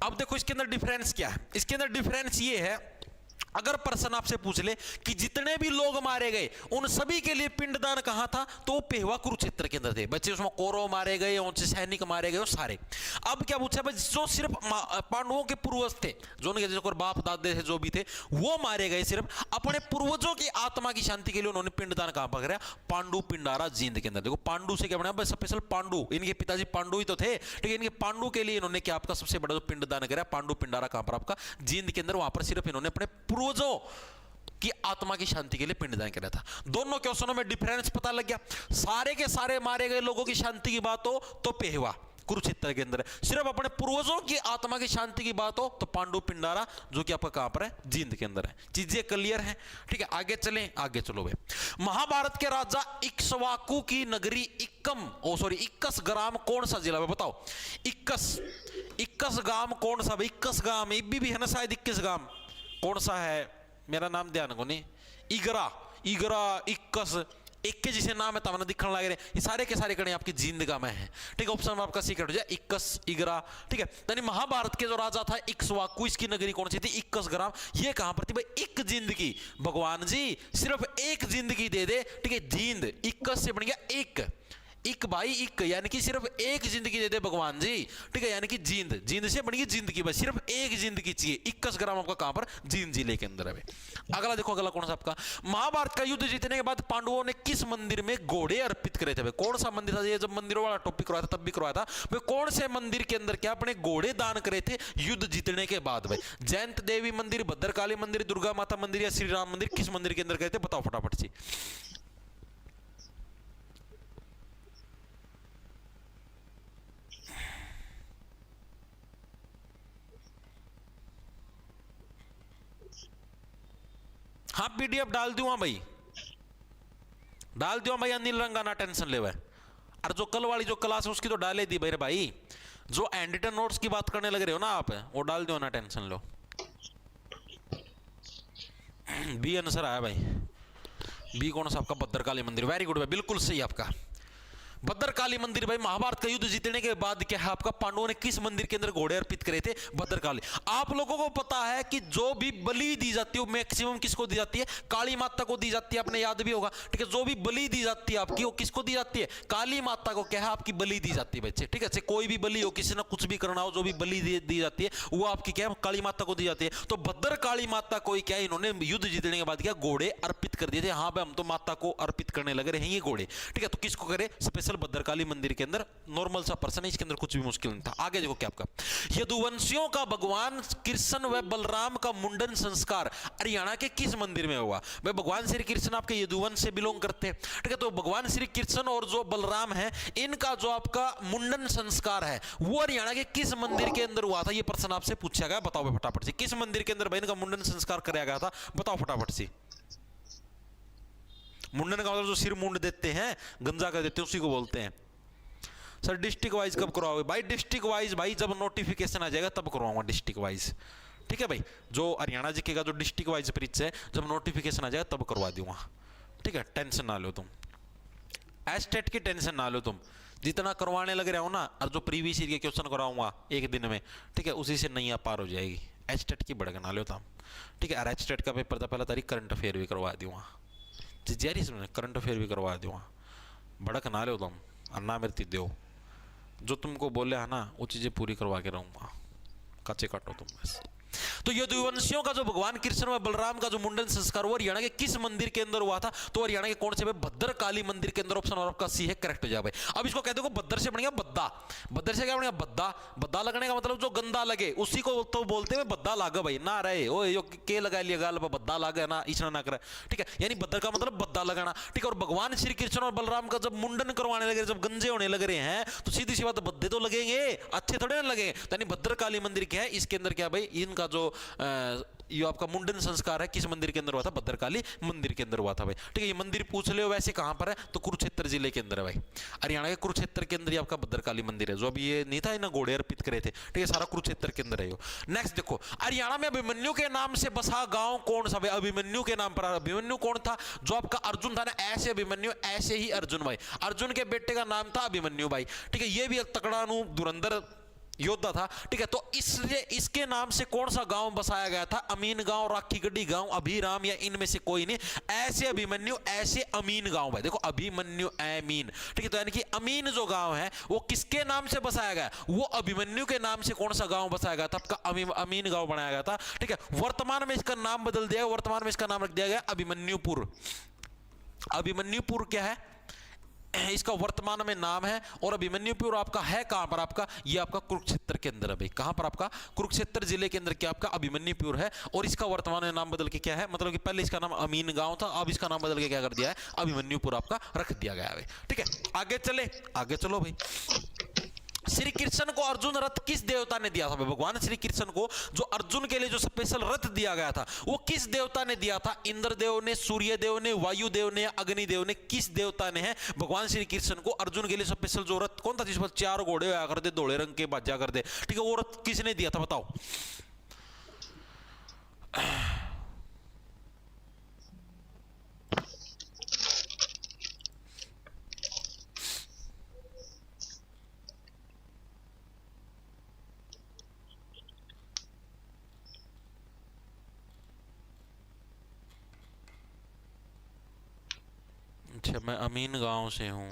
अब देखो इसके अंदर डिफरेंस क्या है। इसके अंदर डिफरेंस ये है, अगर पर्सन आपसे पूछ ले कि जितने भी लोग मारे गए उन सभी के लिए पिंडदान कहां था, तो पेहवा कुरुक्षेत्र के अंदर थे बच्चे। उसमें कौरव मारे गए, उनसे सैनिक मारे गए, सारे। अब क्या पूछा भाई, जो सिर्फ पांडवों के पूर्वज थे, जो उनके बाप दादे थे, जो भी थे, वो मारे गए, सिर्फ अपने पूर्वजों की आत्मा की शांति के लिए उन्होंने पिंडदान कहां पर कराया? पांडु पिंडारा जींद के अंदर। देखो पांडु से क्या बना, स्पेशल पांडु, इनके पिताजी पांडु ही तो थे, ठीक है। इनके पांडु के लिए इन्होंने क्या आपका सबसे बड़ा जो पिंडदान कराया, पांडु पिंडारा कहां पर? आपका जींद के अंदर। वहां पर सिर्फ इन्होंने अपने पूर्वजों की आत्मा की शांति के लिए पिंडदान किया था। दोनों क्वेश्चनों में डिफरेंस पता लग गया। सारे के सारे मारे गए लोगों की शांति की बात हो तो पेहवा कुरुक्षेत्र के अंदर है। सिर्फ अपने पूर्वजों की आत्मा की शांति की बात हो तो पांडु पिंडारा, जो कि आपका कहां पर है? जींद के अंदर है। चीजें क्लियर है, ठीक है। आगे चलें, आगे चलो भाई। महाभारत के राजा इक्ष्वाकु की नगरी इक्कस ग्राम कौन सा जिला है? बताओ। इक्कस गांव कौन सा भाई? इक्कस गांव भी है ना शायद, 21 गांव कौन सा है? मेरा नाम ध्यान को नहीं, इगरा, इक्कस, एक के जिसे नाम है तमना दिखने लग रहे, ये सारे के सारे कड़े आपकी जिंदगा में है, ठीक है। ऑप्शन में आपका सीक्रेट हो जाए इक्कस, इगरा, ठीक है। यानी महाभारत के जो राजा था इक्ष्वाकु, इसकी नगरी कौन सी थी? 21 ग्राम। ये कहां पर थी भाई? एक जिंदगी, भगवान जी सिर्फ एक जिंदगी दे दे, ठीक है। जींद 21 से बन गया एक भाई, एक यानी कि सिर्फ एक जिंदगी दे दे भगवान जी, ठीक है। यानी कि जींद से बन गई जिंदगी, बस सिर्फ एक जिंदगी चाहिए। 21 ग्राम आपका कहां पर? जींद जिले के अंदर है। अगला देखो, अगला कौन सा आपका? महाभारत का युद्ध जीतने के बाद पांडवों ने किस मंदिर में घोड़े अर्पित करे थे? कौन सा मंदिर था? ये जब मंदिरों वाला टॉपिक करवाया था तब भी करवाया था भाई। कौन से मंदिर के अंदर क्या अपने घोड़े दान करे थे युद्ध जीतने के बाद भाई? जयंत देवी मंदिर, भद्रकाली मंदिर, दुर्गा माता मंदिर या श्री राम मंदिर? किस मंदिर के अंदर करे थे? बताओ फटाफट से। हाँ पीडीएफ डाल दूंगा भाई, डाल दूंगा भाई, अनिल रंगाना टेंशन ले भाई। और जो कल वाली जो क्लास है उसकी तो डाले दी भाई भाई, जो एडिटर नोट्स की बात करने लग रहे हो ना आप, वो डाल दो ना, टेंशन लो। बी आंसर आया भाई, बी कौन सा आपका? भद्रकाली मंदिर, वेरी गुड भाई, बिल्कुल सही आपका। भद्रकाली मंदिर भाई, महाभारत का युद्ध जीतने के बाद क्या है आपका, पांडवों ने किस मंदिर के अंदर घोड़े अर्पित करे थे? भद्रकाली। आप लोगों को पता है कि जो भी बलि दी जाती है मैक्सिमम किसको दी जाती है? काली माता को दी जाती है, आपने याद भी होगा, ठीक है। जो भी बलि दी जाती है आपकी, वो किसको दी जाती है? काली माता को क्या है आपकी बलि दी जाती है बच्चे, ठीक है। कोई भी बलि हो, किसी ने कुछ भी करना हो, जो भी बलि दी जाती है वो आपकी क्या है? काली माता को दी जाती है। तो भद्रकाली माता को क्या इन्होंने युद्ध जीतने के बाद क्या घोड़े अर्पित कर दिए थे? हाँ भाई, हम तो माता को अर्पित करने लग रहे हैं ये घोड़े, ठीक है। तो किसको करे? स्पेशल भद्रकाली मंदिर के अंदर, नॉर्मल सा पर्सन है, इसके अंदर कुछ भी मुश्किल नहीं था। आगे देखो क्या आपका, यदुवंशियों का भगवान कृष्ण व बलराम का मुंडन संस्कार हरियाणा के किस मंदिर में हुआ? भाई भगवान श्री कृष्ण आपके यदुवंश से बिलोंग करते हैं, ठीक है। तो भगवान श्री कृष्ण और जो बलराम है, इनका जो आपका मुंडन संस्कार है वो हरियाणा के किस मंदिर के अंदर हुआ था? ये प्रश्न आपसे पूछा गया, बताओ भाई फटाफट से, किस मंदिर के अंदर भाई इनका मुंडन संस्कार कराया गया था? बताओ फटाफट से। मुंडन का मतलब जो सिर मुंड देते हैं, गंजा कर देते हैं, उसी को बोलते हैं। सर डिस्ट्रिक्ट वाइज कब करवाओगे? भाई डिस्ट्रिक्ट वाइज भाई जब नोटिफिकेशन आ जाएगा तब करवाऊंगा डिस्ट्रिक्ट वाइज, ठीक है भाई। जो हरियाणा जीके का जो डिस्ट्रिक्ट वाइज परीक्षा है, जब नोटिफिकेशन आ जाएगा तब करवा दूंगा, ठीक है। टेंशन ना लो तुम, एस्टेट की टेंशन ना लो तुम, जितना करवाने लग रहे हो ना, और जो प्रीवियस ईयर के क्वेश्चन कराऊंगा एक दिन में, ठीक है, उसी से नहीं पार हो जाएगी। एस्टेट की भड़क ना लो तुम, ठीक है। और एस्टेट का पेपर था पहला तारीख, करंट अफेयर भी करवा दूंगा जी, जारी सुन, करंट अफेयर भी करवा दूंगा, भड़क ना लो तुम, और ना मेरे दो, जो तुमको बोले है ना वो चीजें पूरी करवा के रहूंगा, कच्चे काटो तुम बस। तो यदुवंशियों का जो भगवान कृष्ण और बलराम का जो मुंडन संस्कार वो हरियाणा के किस मंदिर के अंदर हुआ था? तो हरियाणा के कौन से? भद्रकाली मंदिर के अंदर। ऑप्शन और आपका सी है, करेक्ट हो जाए भाई। अब इसको कहते हो भद्र से बनेगा बद्दा, भद्र से क्या बनेगा? बद्दा। बद्दा लगने का मतलब जो गंदा लगे उसी को तो बोलते हैं बद्दा लागे भाई, ना रहे ओ यो के लगा लिया गाल पर बद्दा लागे ना, इसना ना करे, ठीक है। यानी भद्र का मतलब बद्दा लगाना, ठीक है। और भगवान श्री कृष्ण और बलराम का जब मुंडन करवाने लगे, जब गंजे होने लग रहे हैं, तो सीधी सी बात बद्दे तो लगेंगे, अच्छे थोड़े ना लगेंगे। यानी भद्रकाली मंदिर क्या है, इसके अंदर क्या भाई, इनका जो ये आपका मुंडन संस्कार है किस मंदिर के अंदर हुआ था? भद्रकाली मंदिर के अंदर हुआ था भाई, ठीक है। ये मंदिर पूछ ले हो वैसे कहां पर है? तो कुरुक्षेत्र जिले के अंदर है भाई, हरियाणा के कुरुक्षेत्र के अंदर ही आपका भद्रकाली मंदिर है। जो अभी ये नहीं था ना घोड़े अर्पित करे थे, ठीक है, सारा कुरुक्षेत्र के अंदर है। नेक्स्ट देखो, हरियाणा में अभिमन्यु के नाम से बसा गांव कौन सा भाई? अभिमन्यु के नाम पर, अभिमन्यु कौन था? जो आपका अर्जुन था ना, ऐसे अभिमन्यु, ऐसे ही अर्जुन भाई, अर्जुन के बेटे का नाम था अभिमन्यु भाई, ठीक है। ये भी एक तकड़ा धुरंधर योद्धा था, ठीक है। तो इसलिए इसके नाम से कौन सा गांव बसाया गया था? अमीन गांव, राखी गड्डी गांव, अभिराम, या इनमें से कोई नहीं। ऐसे अभिमन्यु, ऐसे अमीन गांव भाई, देखो अभिमन्यु अमीन, ठीक है। तो यानी कि अमीन जो गांव है वो किसके नाम से बसाया गया? वो अभिमन्यु के नाम से कौन सा गांव बसाया गया था? आपका अमीन गांव बनाया गया था, ठीक है। वर्तमान में इसका नाम बदल दिया, वर्तमान में इसका नाम रख दिया गया अभिमन्युपुर। अभिमन्युपुर क्या है? इसका वर्तमान में नाम है। और अभिमन्युपुर आपका है कहां पर? आपका ये आपका कुरुक्षेत्र के अंदर है भाई। कहां पर? आपका कुरुक्षेत्र जिले के अंदर क्या आपका अभिमन्युपुर है। और इसका वर्तमान में नाम बदल के क्या है, मतलब कि पहले इसका नाम अमीन गांव था, अब इसका नाम बदल के क्या कर दिया है? अभिमन्युपुर आपका रख दिया गया है, ठीक है। आगे चले, आगे चलो भाई। श्री कृष्ण को अर्जुन रथ किस देवता ने दिया था? भगवान श्री कृष्ण को जो अर्जुन के लिए जो स्पेशल रथ दिया गया था वो किस देवता ने दिया था? इंद्रदेव ने, सूर्यदेव ने, वायुदेव ने, अग्निदेव ने? किस देवता ने है भगवान श्री कृष्ण को अर्जुन के लिए स्पेशल जो रथ कौन था जिस पर 4 घोड़े होया करते, धोले रंग के बाजा करते, ठीक है, वो रथ किसने दिया था बताओ? अच्छा, मैं अमीन गांव से हूँ।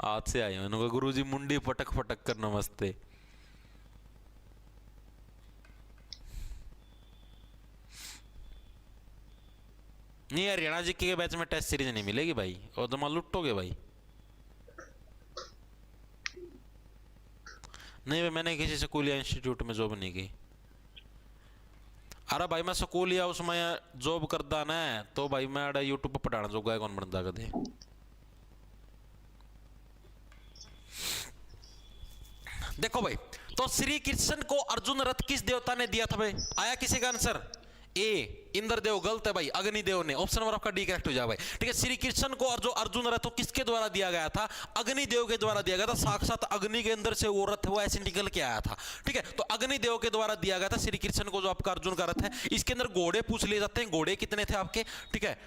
आज से आई हूँ, उनका गुरुजी मुंडी पटक पटक कर नमस्ते। नहीं, हरियाणा जी के बैच में टेस्ट सीरीज नहीं मिलेगी भाई, और तुम लुटोगे भाई। नहीं भाई, मैंने किसी स्कूल या इंस्टीट्यूट में जॉब नहीं की। अरे भाई मैं स्कूल या उसमें जॉब करता ना, तो भाई मैं यूट्यूब पर पढ़ाना जोगा कौन बनता कदे। देखो भाई, तो श्री कृष्ण को अर्जुन रथ किस देवता ने दिया था भाई? आया किसी का आंसर? ए इंद्रदेव, गलत है भाई, अग्निदेव ने। ऑप्शन नंबर आपका डी करेक्ट हो जाए भाई। ठीक है, श्री कृष्ण को और जो अर्जुन रथ किसके द्वारा दिया गया था? अग्निदेव के द्वारा दिया गया था। साक्षात अग्नि के अंदर से वो रथ वो ऐसे निकल के आया था। ठीक है, तो अग्निदेव के द्वारा दिया गया था श्री कृष्ण को जो आपका अर्जुन का रथ है। इसके अंदर घोड़े पूछ लिए जाते हैं, घोड़े कितने थे आपके? ठीक है,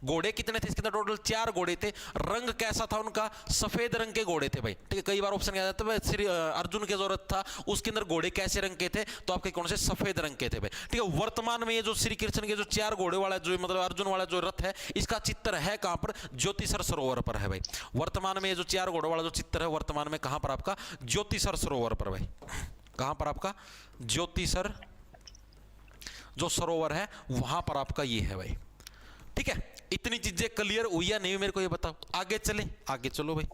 घोड़े कितने थे इसके अंदर? टोटल 4 घोड़े थे। रंग कैसा था उनका? सफेद रंग के घोड़े थे भाई। ठीक है, कई बार ऑप्शन क्या जाता है, श्री अर्जुन के जो रथ था उसके अंदर घोड़े कैसे रंग के थे? तो आपके कौन से? सफेद रंग के थे भाई। ठीक है, वर्तमान में ये जो श्री कृष्ण के जो 4 घोड़े वाला जो मतलब अर्जुन वाला जो रथ है, इसका चित्र है कहां पर? ज्योतिसर सरोवर पर है भाई। वर्तमान में ये जो 4 घोड़े वाला जो चित्र है वर्तमान में कहां पर? आपका ज्योतिसर सरोवर पर भाई। कहां पर आपका? ज्योतिसर जो सरोवर है वहां पर आपका ये है भाई। ठीक है, इतनी चीजें क्लियर हुई या नहीं मेरे को ये बताओ। आगे चले, आगे चलो भाई।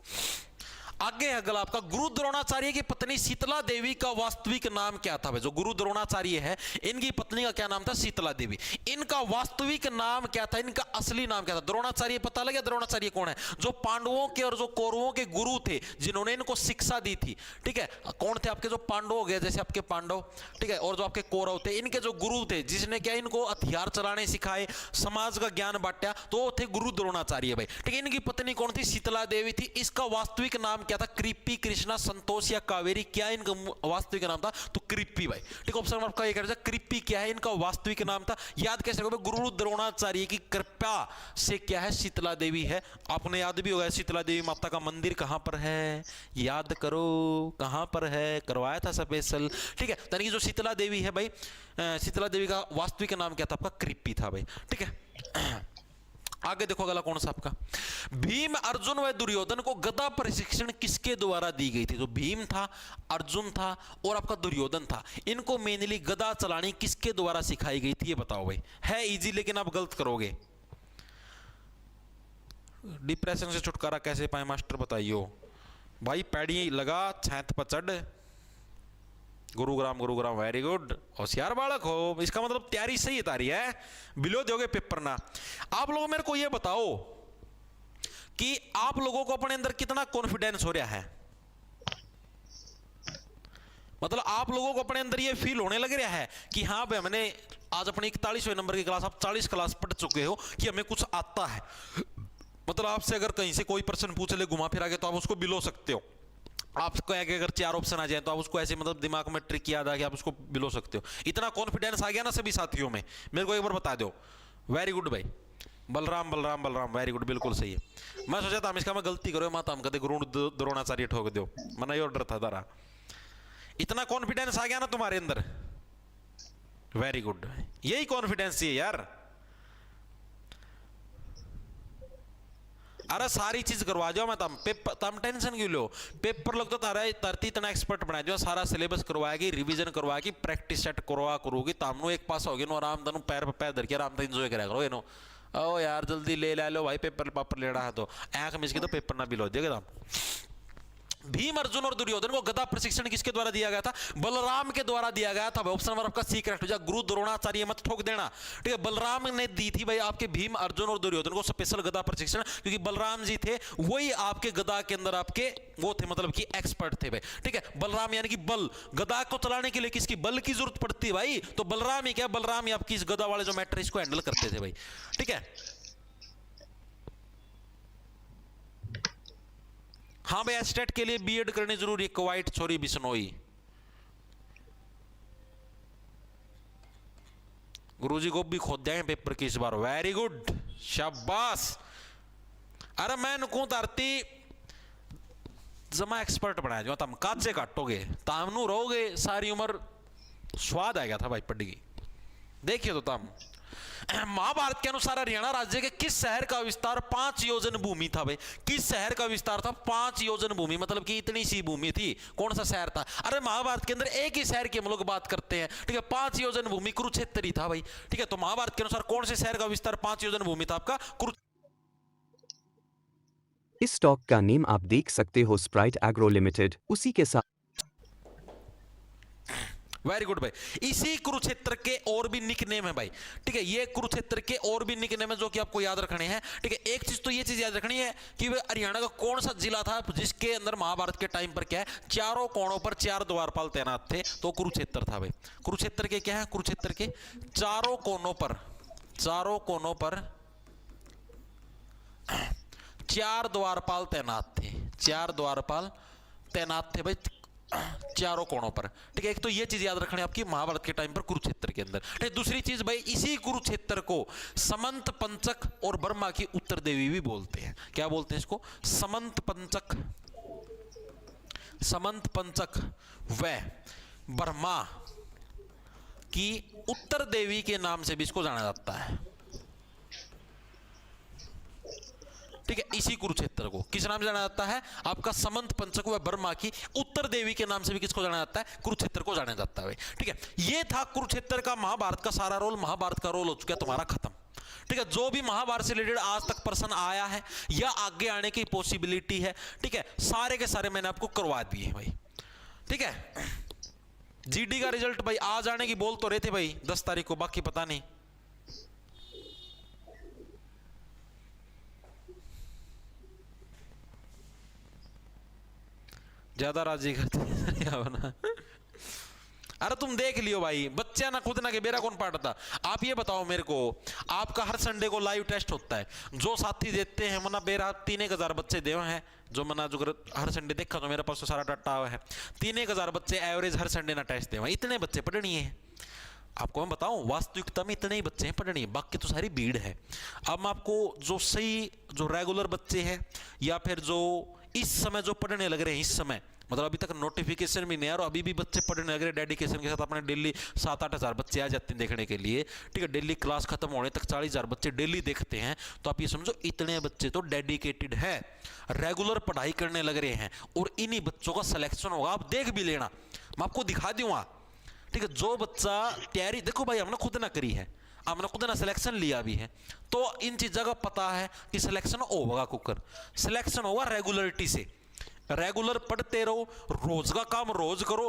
आगे अगला आपका, गुरु द्रोणाचार्य की पत्नी शीतला देवी का वास्तविक नाम क्या था भाई? जो गुरु द्रोणाचार्य है इनकी पत्नी का क्या नाम था? शीतला देवी। इनका वास्तविक नाम क्या था? इनका असली नाम क्या था? द्रोणाचार्य पता लगा द्रोणाचार्य कौन है? जो पांडवों के और जो कौरवों के गुरु थे, जिन्होंने इनको शिक्षा दी थी। ठीक है, कौन थे आपके? जो पांडव हो गए जैसे आपके पांडव, ठीक है, और जो आपके कौरव थे, इनके जो गुरु थे जिसने क्या इनको हथियार चलाने सिखाए, समाज का ज्ञान बांटा, तो वो थे गुरु द्रोणाचार्य भाई। ठीक है, इनकी पत्नी कौन थी? शीतला देवी थी। इसका वास्तविक नाम क्या था? कृपी, कृष्णा, संतोष या कावेरी? क्या इनका वास्तविक नाम था? तो कृपी भाई। ठीक, ऑप्शन आपका ये करेगा कृपी क्या है इनका वास्तविक नाम था। याद कैसे रखोगे? गुरु द्रोणाचार्य की कृपा से क्या है? शीतला देवी है। आपने याद भी होगा शीतला देवी माता का मंदिर कहां पर है? याद करो कहां पर है, करवाया था स्पेशल। ठीक है, यानी कि जो शीतला देवी है भाई, शीतला देवी का वास्तविक नाम क्या था? आपका कृपी था भाई। ठीक है, आगे देखो अगला कौन सा आपका, भीम, अर्जुन व दुर्योधन को गदा प्रशिक्षण किसके द्वारा दी गई थी? जो भीम था, अर्जुन था और आपका दुर्योधन था, इनको मेनली गदा चलानी किसके द्वारा सिखाई गई थी? ये बताओ भाई। है इजी लेकिन आप गलत करोगे। डिप्रेशन से छुटकारा कैसे पाए मास्टर बताइयो भाई। पैड़ी लगा छत पर चढ़, गुरुग्राम गुरुग्राम, वेरी गुड, होशियार बालक हो। इसका मतलब तैयारी सही तारी है, बिलो दोगे पेपर ना। आप लोग मेरे को ये बताओ कि आप लोगों को अपने अंदर कितना कॉन्फिडेंस हो रहा है? मतलब आप लोगों को अपने अंदर ये फील होने लग रहा है कि हाँ भाई हमने आज अपनी 41वें नंबर की क्लास, आप 40 क्लास पढ़ चुके हो, कि हमें कुछ आता है। मतलब आपसे अगर कहीं से कोई प्रश्न पूछ ले घुमा फिरा के, तो आप उसको बिलो सकते हो। आपको अगर 4 ऑप्शन आ जाए तो आप उसको ऐसे मतलब दिमाग में ट्रिक याद आ कि आप उसको बिलो सकते हो। इतना कॉन्फिडेंस आ गया ना सभी साथियों में, मेरे को एक बार बता दो। वेरी गुड भाई, बलराम बलराम बलराम, वेरी गुड, बिल्कुल सही है। मैं सोचा था हम इसका मैं गलती करो माता हम कदे गुरु द्रोणाचार्य ठोक दो, मना ये ऑर्डर था तारा। इतना कॉन्फिडेंस आ गया ना तुम्हारे अंदर, वेरी गुड। यही कॉन्फिडेंस चाहिए यार। अरे सारी चीज करवा जाओ, मैं तम पेपर तम टेंशन क्यों लो? पेपर लोग तो तारा तरती इतना एक्सपर्ट बना जो सारा सिलेबस करवाएगी, रिवीजन करवाएगी, प्रैक्टिस सेट करवा करोगी, तामनो एक पास होगी नो आराम तनु पैर पे पैर धर के आराम से एंजॉय करा करो। नो ओ यार जल्दी ले लो भाई, पेपर पापर लेना है तो आंख मिचके तो पेपर ना बिलो देगा तुम। भीम, अर्जुन और दुर्योधन को गदा प्रशिक्षण किसके द्वारा दिया गया था? बलराम के द्वारा दिया गया था। ऑप्शन नंबर आपका सी करेक्ट हो जाए। गुरु द्रोणाचार्य मत ठोक देना। ठीक है, बलराम ने दी थी भाई आपके भीम, अर्जुन और दुर्योधन को स्पेशल गदा प्रशिक्षण, क्योंकि बलराम जी थे वही आपके गदा के अंदर आपके वो थे, मतलब कि एक्सपर्ट थे भाई। ठीक है, बलराम यानी कि बल, गदा को चलाने के लिए किसकी बल की जरूरत पड़ती है भाई? तो बलराम ही क्या, बलराम ही आपकी इस गदा वाले जो मैटर इसको हैंडल करते थे भाई। ठीक है, हाँ भाई, एस्टेट के लिए बीएड करनी जरूरी है। क्वाइट छोरी बिश्नोई, गुरुजी को भी खोद जाए पेपर की इस बार, वेरी गुड, शाबाश। अरे मैं नुकू धरती जमा एक्सपर्ट बनाया जो तुम काजे काटोगे तामनू रहोगे सारी उम्र, स्वाद आएगा था भाई पढ़ की। देखिए तो तुम महाभारत के अनुसार हरियाणा राज्य के किस शहर का विस्तार 5 योजन भूमि था भाई? किस शहर का विस्तार था 5 योजन भूमि, मतलब कि इतनी सी भूमि थी। कौन सा शहर था? अरे महाभारत के अंदर एक ही शहर की हम लोग बात करते हैं। ठीक है, 5 योजन भूमि कुरुक्षेत्र ही था भाई। ठीक है, तो महाभारत के अनुसार कौन से शहर का विस्तार 5 योजन भूमि था आपका?
इस स्टॉक का नेम आप देख सकते हो, स्प्राइट एग्रो लिमिटेड। उसी के साथ
वेरी गुड भाई। इसी कुरुक्षेत्र के और भी निक नेम है भाई, ठीक है, ये कुरुक्षेत्र के और भी निक नेम है जो कि आपको याद रखने हैं, ठीक है। एक चीज तो ये चीज याद रखनी है कि वह हरियाणा का कौन सा जिला था जिसके अंदर महाभारत के टाइम पर क्या है, चारों कोणों पर 4 द्वारपाल तैनात थे, तो कुरुक्षेत्र था भाई। कुरुक्षेत्र के क्या है, कुरुक्षेत्र के चारों कोनों पर 4 द्वारपाल तैनात थे, 4 द्वारपाल तैनात थे भाई चारों कोणों पर, ठीक है। एक तो ये चीज याद रखनी आपकी महाभारत के टाइम पर कुरुक्षेत्र के अंदर, ठीक। दूसरी चीज भाई, इसी कुरुक्षेत्र को समंत पंचक और ब्रह्मा की उत्तर देवी भी बोलते हैं। क्या बोलते हैं इसको? समंत पंचक व ब्रह्मा की उत्तर देवी के नाम से भी इसको जाना जाता है, ठीक है। इसी कुरुक्षेत्र को किस नाम से जाना जाता है? आपका समंत पंचक व ब्रह्मा की उत्तर देवी के नाम से भी किसको जाना जाता है? कुरुक्षेत्र को जाना जाता है, ठीक है। ये था कुरुक्षेत्र का महाभारत का सारा रोल। महाभारत का रोल हो चुका है तुम्हारा खत्म, ठीक है। जो भी महाभारत से रिलेटेड आज तक प्रश्न आया है या आगे आने की पॉसिबिलिटी है, ठीक है, सारे के सारे मैंने आपको करवा दिए भाई, ठीक है। जीडी का रिजल्ट भाई आज आने की बोल तो रहे थे भाई 10 तारीख को, बाकी पता नहीं। ज्यादा राजी करते अरे तुम देख लियो भाई, बच्चा ना खुद ना के बेरा कौन पाटता। आप ये बताओ मेरे को, आपका हर संडे को लाइव टेस्ट होता है, जो साथी देते हैं मना बेरा 3,000 बच्चे देव हैं, जो मना जो हर संडे देखा तो मेरे पास तो सारा डाटा हुआ है, 3,000 बच्चे एवरेज हर संडे ना टेस्ट देव, इतने बच्चे पढ़नी है। आपको मैं बताऊं, वास्तविकता में इतने ही बच्चे हैं पढ़नी है, बाकी तो सारी भीड़ है। अब मैं आपको जो सही जो रेगुलर बच्चे हैं या फिर जो इस समय जो पढ़ने लग रहे हैं, इस समय मतलब अभी तक नोटिफिकेशन भी नहीं आया और अभी भी बच्चे पढ़ने लग रहे हैं डेडिकेशन के साथ, अपने डेली 7-8 हज़ार बच्चे आ जाते हैं देखने के लिए, ठीक है। डेली क्लास खत्म होने तक 40,000 बच्चे डेली देखते हैं, तो आप ये समझो इतने बच्चे तो डेडिकेटेड है, रेगुलर पढ़ाई करने लग रहे हैं, और इन्हीं बच्चों का सिलेक्शन होगा। आप देख भी लेना, मैं आपको दिखा दूंगा, ठीक है। जो बच्चा तैयारी, देखो भाई हमने खुद ना करी है, हमने खुद ना सिलेक्शन लिया भी है, तो इन चीज़ों का पता है कि सिलेक्शन होगा कुकर, सिलेक्शन होगा रेगुलरिटी से। रेगुलर पढ़ते रहो, रोज का काम रोज करो।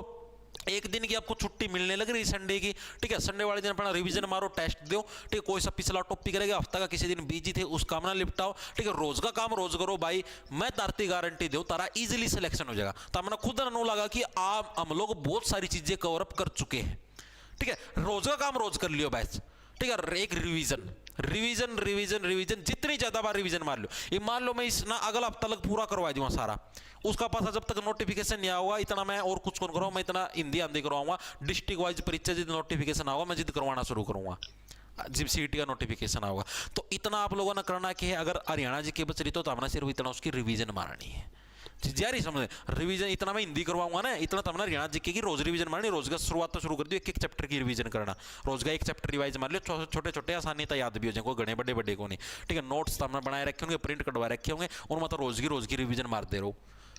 एक दिन की आपको छुट्टी मिलने लग रही संडे की, ठीक है, संडे वाले दिन अपना रिवीजन मारो, टेस्ट दो, ठीक है। कोई सा पिछला टॉपिक रहेगा, हफ्ता का किसी दिन बिजी थे उस काम ना निपटाओ, ठीक है। रोज का काम रोज करो भाई, मैं तारती गारंटी दूं तारा इजीली सिलेक्शन हो जाएगा। तो हमने खुद ना लगा कि आप हम लोग बहुत सारी चीजें कवर अप कर चुके हैं, ठीक है। रोज का काम रोज कर लियो बैच, ठीक है। एक रिवीजन रिवीजन रिवीजन रिवीजन, जितनी ज्यादा बार रिवीजन मार लो, ये मान लो मैं इस ना अगला हफ्ता तक पूरा करवा दूंगा सारा, उसका पास जब तक नोटिफिकेशन नहीं आऊगा इतना मैं और कुछ कौन करूँगा, मैं इतना हिंदी आंधी करवाऊंगा, डिस्ट्रिक्ट वाइज परीक्षा जिद नोटिफिकेशन आऊगा मैं जिद करवाना शुरू करूंगा, जब सीईटी का नोटिफिकेशन आऊगा। तो इतना आप लोगों ने करना कि है, अगर हरियाणा जी के बच रही तो हमने सिर्फ इतना उसकी रिवीजन मारनी है, यार समझ। रिवीजन इतना मैं हिंदी करवाऊंगा ना, इतना तो हमने हरियाणा जीके की रोज रिवीजन मारनी, रोज का शुरुआत तो शुरू कर दी, एक चैप्टर की रिवीजन करना, रोज का एक चैप्टर रिवाइज मार लियो, छोटे छोटे आसानी तो याद भी हो जाएंगे, गणे बड़े बड़े को नहीं, ठीक है। नोट्स तो हमने बनाए रखे होंगे, प्रिंट कटवा रखे होंगे, उनमें तो रोज की रिवीजन मारते रहो,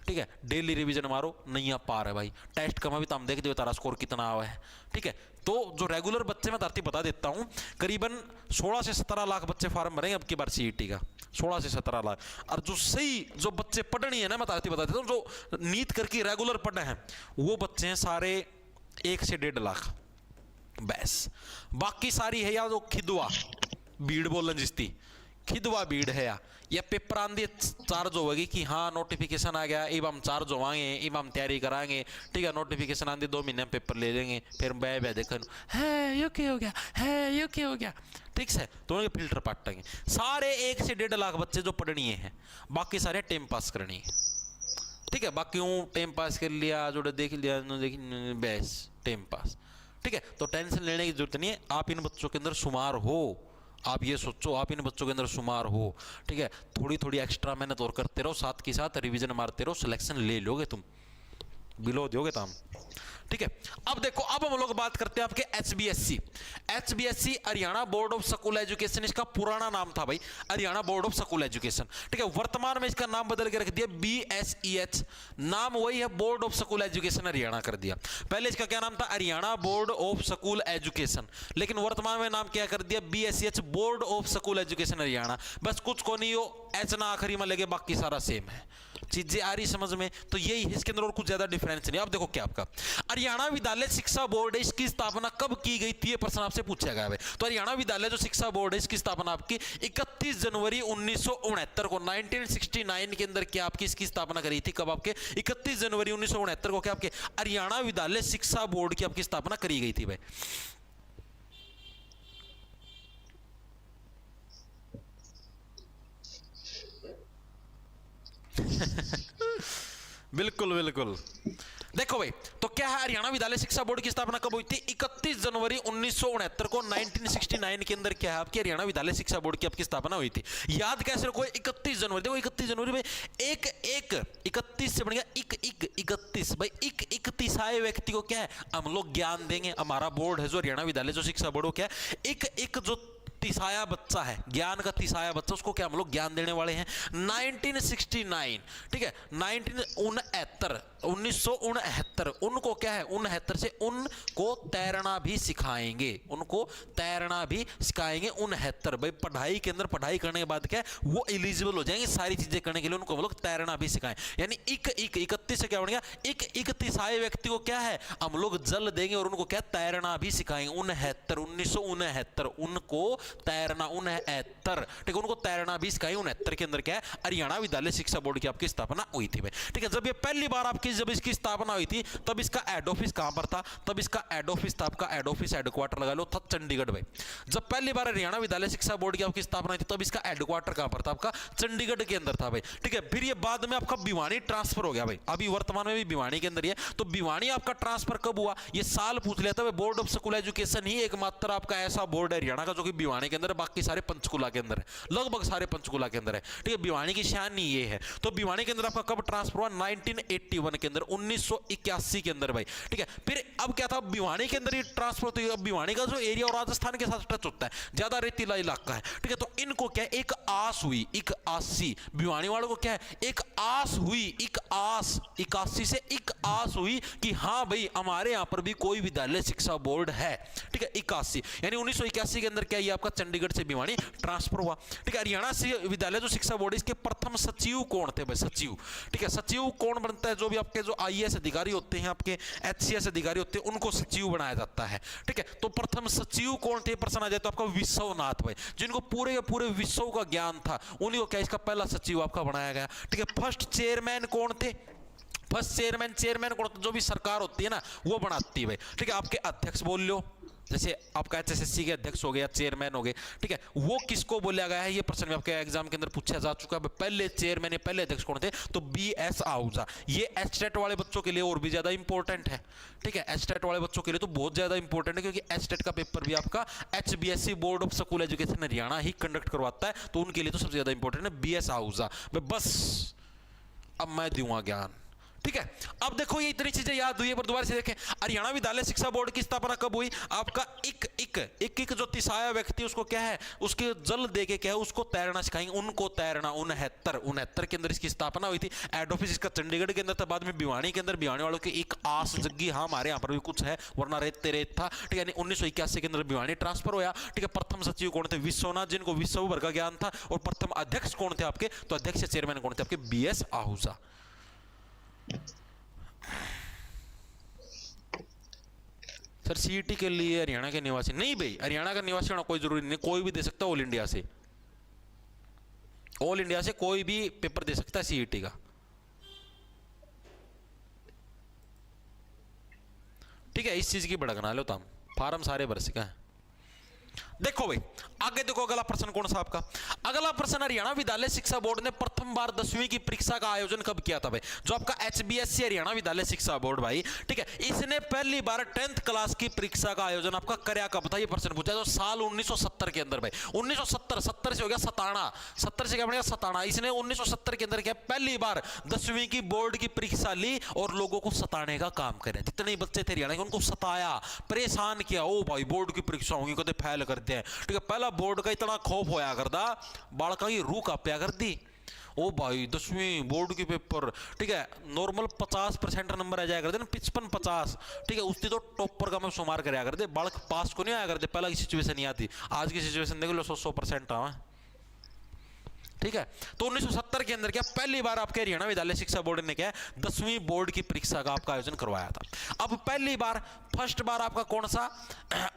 ठीक है। डेली रिवीजन मारो, नहीं आप पार है भाई, टेस्ट का मैं भी तो हम देख दो तारा स्कोर कितना आवा है, ठीक है। तो जो रेगुलर बच्चे मैं धरती बता देता हूं, करीबन 16 से 17 लाख बच्चे फॉर्म भरेंगे अब की बार सीईटी का, 16 से 17 लाख। और जो सही जो बच्चे पढ़नी है ना, मैं धरती बता देता हूं, जो नीट करके रेगुलर पढ़े हैं वो बच्चे हैं सारे 1 से 1.5 लाख बस। बाकी सारी है या जो खिदवा भीड़ बोलन जिसती खिदवा भीड़ है या पेपर आंधी चार्ज होगी कि हाँ नोटिफिकेशन आ गया, अब हम चार्ज होवांगे, अब हम तैयारी कराएंगे, ठीक है। नोटिफिकेशन आंधी 2 महीने में पेपर ले लेंगे, फिर बै देखो है ये क्या हो गया, है ये क्या हो गया, ठीक है। तो उनके फिल्टर पाटेंगे सारे 1 से 1.5 लाख बच्चे जो पढ़नी है, बाकी सारे टाइम पास करनी है, ठीक है। बाकी टाइम पास कर लिया, जो देख लिया बेस टाइम पास, ठीक है। तो टेंशन लेने की जरूरत नहीं है, आप इन बच्चों के अंदर शुमार हो, आप ये सोचो आप इन बच्चों के अंदर शुमार हो, ठीक है। थोड़ी थोड़ी एक्स्ट्रा मेहनत और करते रहो, साथ के साथ रिवीजन मारते रहो, सिलेक्शन ले लोगे तुम, बिलो दोगे तुम, ठीक है। अब देखो, अब हम लोग बात करते हैं आपके HBSC Haryana board of school education, इसका पुराना नाम था भाई Haryana board of school education, ठीक है। वर्तमान में इसका नाम बदल के रख दिया BSEH, नाम वही है, board of school education Haryana कर दिया। पहले इसका क्या नाम था, Haryana board of school education, लेकिन वर्तमान में नाम क्या कर दिया, BSEH board of school education Haryana. बस कुछ को नहीं हो, एच ना आखिरी में लगे, बाकी सारा सेम है। चीजें आ रही समझ में? तो यही इसके अंदर और कुछ ज्यादा डिफरेंस नहीं। अब देखो क्या आपका हरियाणा विद्यालय शिक्षा बोर्ड है, इसकी स्थापना कब की गई थी, ये प्रश्न आपसे पूछा गया है। तो हरियाणा विद्यालय जो शिक्षा बोर्ड है, इसकी स्थापना आपकी 31 जनवरी 1969 को 1969 के अंदर क्या आपकी इसकी स्थापना करी थी। कब? आपके 31 जनवरी 1969 को क्या आपके हरियाणा विद्यालय शिक्षा बोर्ड की आपकी स्थापना करी गई थी भाई। बिल्कुल बिल्कुल। देखो भाई, तो क्या है हरियाणा विद्यालय शिक्षा बोर्ड की स्थापना कब हुई थी? 31 जनवरी 1969 को 1969 के अंदर क्या है आपकी हरियाणा विद्यालय शिक्षा बोर्ड की आपकी स्थापना हुई थी। याद कैसे रखो? 31 जनवरी। देखो 31 जनवरी में एक 31 से बनेगा 31 भाई। 31 व्यक्ति को क्या है हम लोग ज्ञान देंगे। हमारा बोर्ड है जो हरियाणा विद्यालय जो शिक्षा बोर्ड, क्या है एक जो तिसाया बच्चा है, ज्ञान का तिसाया बच्चा, उसको क्या हम लोग ज्ञान देने वाले हैं। 1969, ठीक है, 1969 उनको क्या है 69 से उनको तैरना भी सिखाएंगे, उनको तैरना भी सिखाएंगे। 69 भाई पढ़ाई के अंदर, पढ़ाई करने के बाद क्या है वो एलिजिबल हो जाएंगे सारी चीजें करने के लिए, उनको हम लोग तैरना भी सिखाएं। यानी 31 से क्या बनेगा 31 व्यक्ति को क्या है हम लोग जल देंगे और उनको क्या तैरना भी सिखाएंगे। 1969 उनको तैरना 69, ठीक है, उनको तैरना भी सिखाएंगे। 69 के अंदर क्या है हरियाणा विद्यालय शिक्षा बोर्ड की आपकी स्थापना हुई थी भाई। ठीक है, जब ये पहली बार आपकी जब इसकी स्थापना हुई थी तब इसका हेड ऑफिस कहां पर था? तब इसका हेड ऑफिस था आपका, हेड ऑफिस हेडक्वार्टर लगा लो, था चंडीगढ़ भाई। जब पहली बार हरियाणा विद्यालय शिक्षा बोर्ड की आपकी स्थापना हुई थी तब इसका हेडक्वार्टर कहां पर था? आपका चंडीगढ़ के अंदर था भाई। ठीक है, फिर ये बाद में आपका भिवानी ट्रांसफर हो गया भाई, अभी वर्तमान में भी भिवानी के अंदर ही है। तो भिवानी आपका ट्रांसफर कब हुआ ये साल पूछ लिया था। बोर्ड ऑफ स्कूल एजुकेशन ही एकमात्र आपका ऐसा बोर्ड है हरियाणा का जो कि भिवानी के अंदर है, बाकी सारे पंचकुला के अंदर है, लगभग सारे पंचकुला के अंदर है। ठीक है, भिवानी की शान ही ये है। तो भिवानी के अंदर आपका कब ट्रांसफर हुआ? 1981 के अंदर, 1981 के अंदर भाई। ठीक है, फिर अब क्या था भिवानी के अंदर ही ट्रांसफर होती है। भिवानी का जो एरिया और राजस्थान के साथ टच होता है, ज्यादा रेतीला इलाका है। ठीक है, तो इनको क्या है एक आस हुई, 81 भिवानी वालों को क्या है एक आस हुई, एक आस 81 से एक आस हुई कि हाँ भाई हमारे यहाँ पर भी कोई विद्यालय शिक्षा बोर्ड है। ठीक है, 81 यानी 1981 के अंदर क्या ये आपका चंडीगढ़ से भिवानी ट्रांसफर हुआ। ठीक है, हरियाणा से विद्यालय जो शिक्षा बोर्ड इसके प्रथम सचिव कौन थे भाई? सचिव। ठीक है, सचिव कौन बनता है? जो भी आपके जो आईएएस अधिकारी होते हैं, आपके एचसीएस अधिकारी होते हैं, उनको सचिव बनाया जाता है। ठीक है, तो प्रथम सचिव कौन थे? प्रश्न आ जाए तो आपका विश्वनाथ भाई, जिनको पूरे के पूरे विश्व का ज्ञान था, उन्हीं को क्या इसका पहला सचिव आपका बनाया गया। ठीक है, फर्स्ट चेयरमैन कौन थे? फर्स्ट चेयरमैन कौन? जो भी सरकार होती है ना वो बनाती है भाई। ठीक है, आपके अध्यक्ष बोल लो, जैसे आपका एचएसएससी के अध्यक्ष हो गया, चेयरमैन हो गए। ठीक है, वो किसको बोला गया है ये प्रश्न में आपके एग्जाम के अंदर पूछा जा चुका है। पहले चेयरमैन या पहले अध्यक्ष कौन थे? तो बीएस आहूजा। ये एस्टेट वाले बच्चों के लिए और भी ज्यादा इंपॉर्टेंट है। ठीक है, एस्टेट वाले बच्चों के लिए तो बहुत ज्यादा इंपॉर्टेंट है, क्योंकि एस्टेट का पेपर भी आपका HBSC board of school education Haryana he conduct करवाता है, तो उनके लिए तो सबसे ज्यादा इंपॉर्टेंट है बीएस आहूजा। बस अब मैं दूंगा ज्ञान। ठीक है, अब देखो ये इतनी चीजें याद हुई है, पर दोबारा से देखें हरियाणा विद्यालय शिक्षा बोर्ड की स्थापना कब हुई? आपका एक जो तिसाया व्यक्ति उसको क्या है उसके जल दे के क्या है उसको तैरना सिखाएंगे, उनको तैरना। 69 के अंदर इसकी स्थापना हुई थी। हेड ऑफिस इसका चंडीगढ़ के अंदर था, बाद में भिवानी के अंदर। भिवानी वालों की एक आस जग्गी हाँ हमारे यहाँ पर भी कुछ है, वरना रेत था। ठीक है, यानी 1981 के अंदर भिवानी ट्रांसफर हुआ। ठीक है, प्रथम सचिव कौन थे? विश्वनाथ, जिनको विश्व भर का ज्ञान था। और प्रथम अध्यक्ष कौन थे आपके? तो अध्यक्ष चेयरमैन कौन थे आपके? बीएस आहूजा। सर सीईटी के लिए हरियाणा के निवासी नहीं भाई, हरियाणा का निवासी होना कोई जरूरी नहीं, कोई भी दे सकता है। ऑल इंडिया से, ऑल इंडिया से कोई भी पेपर दे सकता है सीईटी का। ठीक है, इस चीज की भड़कना लो तुम, फार्म सारे भर सका है। देखो भाई आगे देखो, अगला प्रश्न कौन सा आपका? अगला प्रश्न, हरियाणा विद्यालय शिक्षा बोर्ड ने प्रथम बार 10वीं की परीक्षा का आयोजन कब किया था भाई? जो आपका एचबीएससी हरियाणा विद्यालय शिक्षा बोर्ड भाई, ठीक है, इसने पहली बार 10th क्लास की परीक्षा का आयोजन आपका करया कब था? ये प्रश्न पूछा तो साल 1970 के अंदर भाई। 1970, 70 से हो गया 57, 70 से क्या बनेगा 57। इसने 1970 के अंदर क्या पहली बार 10वीं की बोर्ड की परीक्षा ली और लोगों को सताने का काम करे। जितने बच्चे थे हरियाणा के उनको सताया, परेशान किया। ओ भाई बोर्ड की परीक्षा होगी, कदे फैल करते हैं। ठीक है, पहला बोर्ड का इतना खौफ होया करता, बालका की रूह कांप्या करती। ओ भाई 10वीं बोर्ड की पेपर, ठीक है, नॉर्मल 50% नंबर आ जाया करते ना, 55-50। ठीक है, उसकी तो टॉपर का मैं शुमार कराया करते, बालक पास को नहीं आया करते। पहला की सिचुएशन नहीं आती, आज की सिचुएशन देख लो 100% आवा। ठीक है। तो 1970 के अंदर क्या पहली बार आपके हरियाणा विद्यालय शिक्षा बोर्ड ने क्या 10वीं बोर्ड की परीक्षा का आपका आयोजन करवाया था। अब पहली बार फर्स्ट बार आपका कौन सा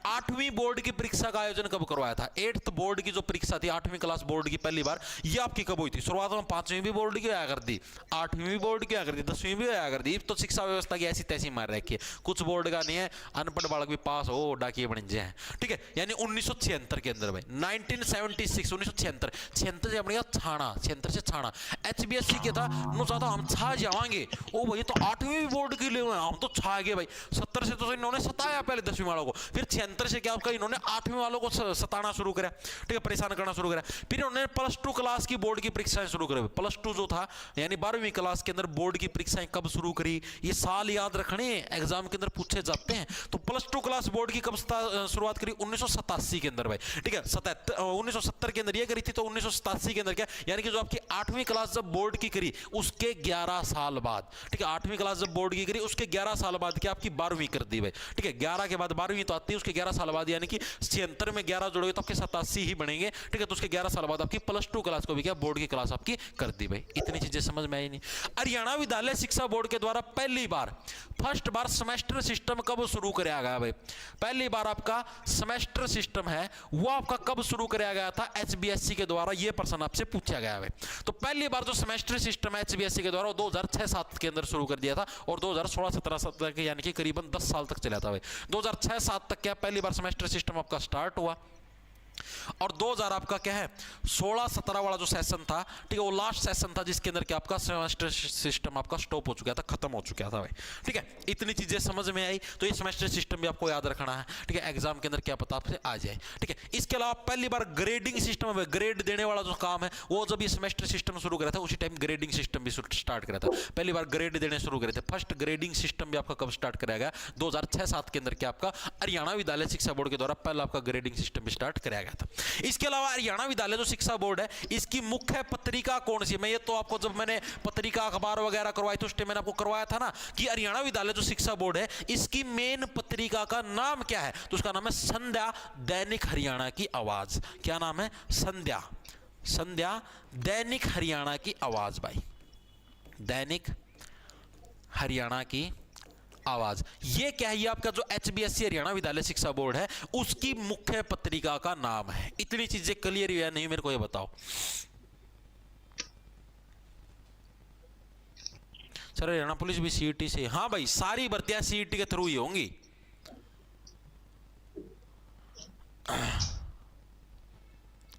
8वीं बोर्ड की परीक्षा का आयोजन कब करवाया था? 8th बोर्ड की जो परीक्षा थी 8वीं क्लास बोर्ड की पहली बार ये आपकी कब हुई थी? शुरुआत में 5वीं भी बोर्ड की आया करती, 8वीं भी बोर्ड की आया करती, 10वीं भी आया करती। तो शिक्षा व्यवस्था की ऐसी तैसी मार रखी है, कुछ बोर्ड का नहीं है, अनपढ़ बालक भी पास हो डाकिए बन जाए, ठीक है। यानी 1976 के अंदर भाई 1976 1976 से अपने छाना 76 से छाना HBSC के था नो चाहता हम छा जावांगे ओ भाई, तो 8वीं बोर्ड के लिए हम तो छा गए भाई। 70 से तो इन्होंने सताया पहले 10वीं वालों को, फिर 76 से क्या आपका इन्होंने 8वीं वालों को सताना शुरू करा, ठीक है, परेशान करना शुरू करा। फिर इन्होंने +2 क्लास की बोर्ड की परीक्षाएं शुरू करी। +2 जो था यानी 12वीं क्लास के अंदर बोर्ड की परीक्षाएं कब शुरू करी, ये साल याद रखने एग्जाम के अंदर पूछे जाते हैं। तो +2 क्लास बोर्ड की कब शुरुआत करी? 1987 के अंदर भाई, ठीक है। 1970 के अंदर ये करी थी, तो 1987 के अंदर क्या यानी कि जो आपकी 8वीं क्लास जब बोर्ड की करी उसके 11 साल बाद, ठीक है, 8वीं क्लास जब बोर्ड की करी उसके 11 साल बाद क्या आपकी 12वीं कर दी भाई, ठीक है। 11 के बाद 12वीं तो आती है, उसके 11 साल बाद यानी कि 76 में 11 जोड़ोगे तो आपके 87 ही बनेंगे, ठीक है। तो उसके 11 साल बाद आपकी +2 क्लास को भी क्या बोर्ड की क्लास आपकी कर दी भाई। इतनी चीजें समझ में आई नहीं? हरियाणा विद्यालय शिक्षा बोर्ड के द्वारा पहली बार फर्स्ट बार सेमेस्टर सिस्टम कब शुरू कराया गया भाई? पहली बार आपका सेमेस्टर सिस्टम है वो आपका कब शुरू कराया गया था? HBSC के द्वारा। ये प्रश्न आपसे पूछा गया है। तो पहली बार जो सेमेस्टर सिस्टम है HBSC के द्वारा वो 2006-07 के अंदर शुरू कर दिया था और 2016-17 तक यानी कि करीबन 10 साल तक चला था भाई। 2006-07 तक क्या पहली बार सेमेस्टर सिस्टम आपका स्टार्ट हुआ और 2000 आपका क्या है 16-17 वाला जो सेशन था, ठीक है, वो लास्ट सेशन था जिसके अंदर क्या आपका सेमेस्टर सिस्टम आपका स्टॉप हो चुका था, खत्म हो चुका था भाई, ठीक है। इतनी चीजें समझ में आई। तो ये सेमेस्टर सिस्टम भी आपको याद रखना है, ठीक है, एग्जाम के अंदर क्या पता आपसे आ जाए, ठीक है। इसके अलावा पहली बार ग्रेडिंग सिस्टम है, ग्रेड देने वाला जो काम है वो जब ये सेमेस्टर सिस्टम शुरू करा था उसी टाइम ग्रेडिंग सिस्टम भी स्टार्ट करा था। पहली बार ग्रेड देने शुरू करे थे। फर्स्ट ग्रेडिंग सिस्टम भी आपका कब स्टार्ट कराया गया? 2006-07 के अंदर क्या आपका हरियाणा विद्यालय शिक्षा बोर्ड के द्वारा पहला आपका ग्रेडिंग सिस्टम भी स्टार्ट कराया गया था। इसके अलावा हरियाणा विद्यालय जो शिक्षा बोर्ड है इसकी मुख्य पत्रिका कौन सी है? मैं ये तो आपको जब मैंने पत्रिका अखबार वगैरह करवाई तो उस टाइम मैंने आपको करवाया था ना कि हरियाणा विद्यालय जो शिक्षा बोर्ड है इसकी मेन पत्रिका का नाम क्या है? तो उसका नाम है संध्या दैनिक हरियाणा की आवाज। क्या नाम है? संध्या, संध्या दैनिक हरियाणा की आवाज भाई, दैनिक हरियाणा की आवाज। ये क्या है? ये आपका जो HBSC हरियाणा विद्यालय शिक्षा बोर्ड है उसकी मुख्य पत्रिका का नाम है। इतनी चीजें क्लियर हुई है नहीं मेरे को ये बताओ। सर हरियाणा पुलिस भी CET से? हाँ भाई सारी भर्तियां CET के थ्रू ही होंगी।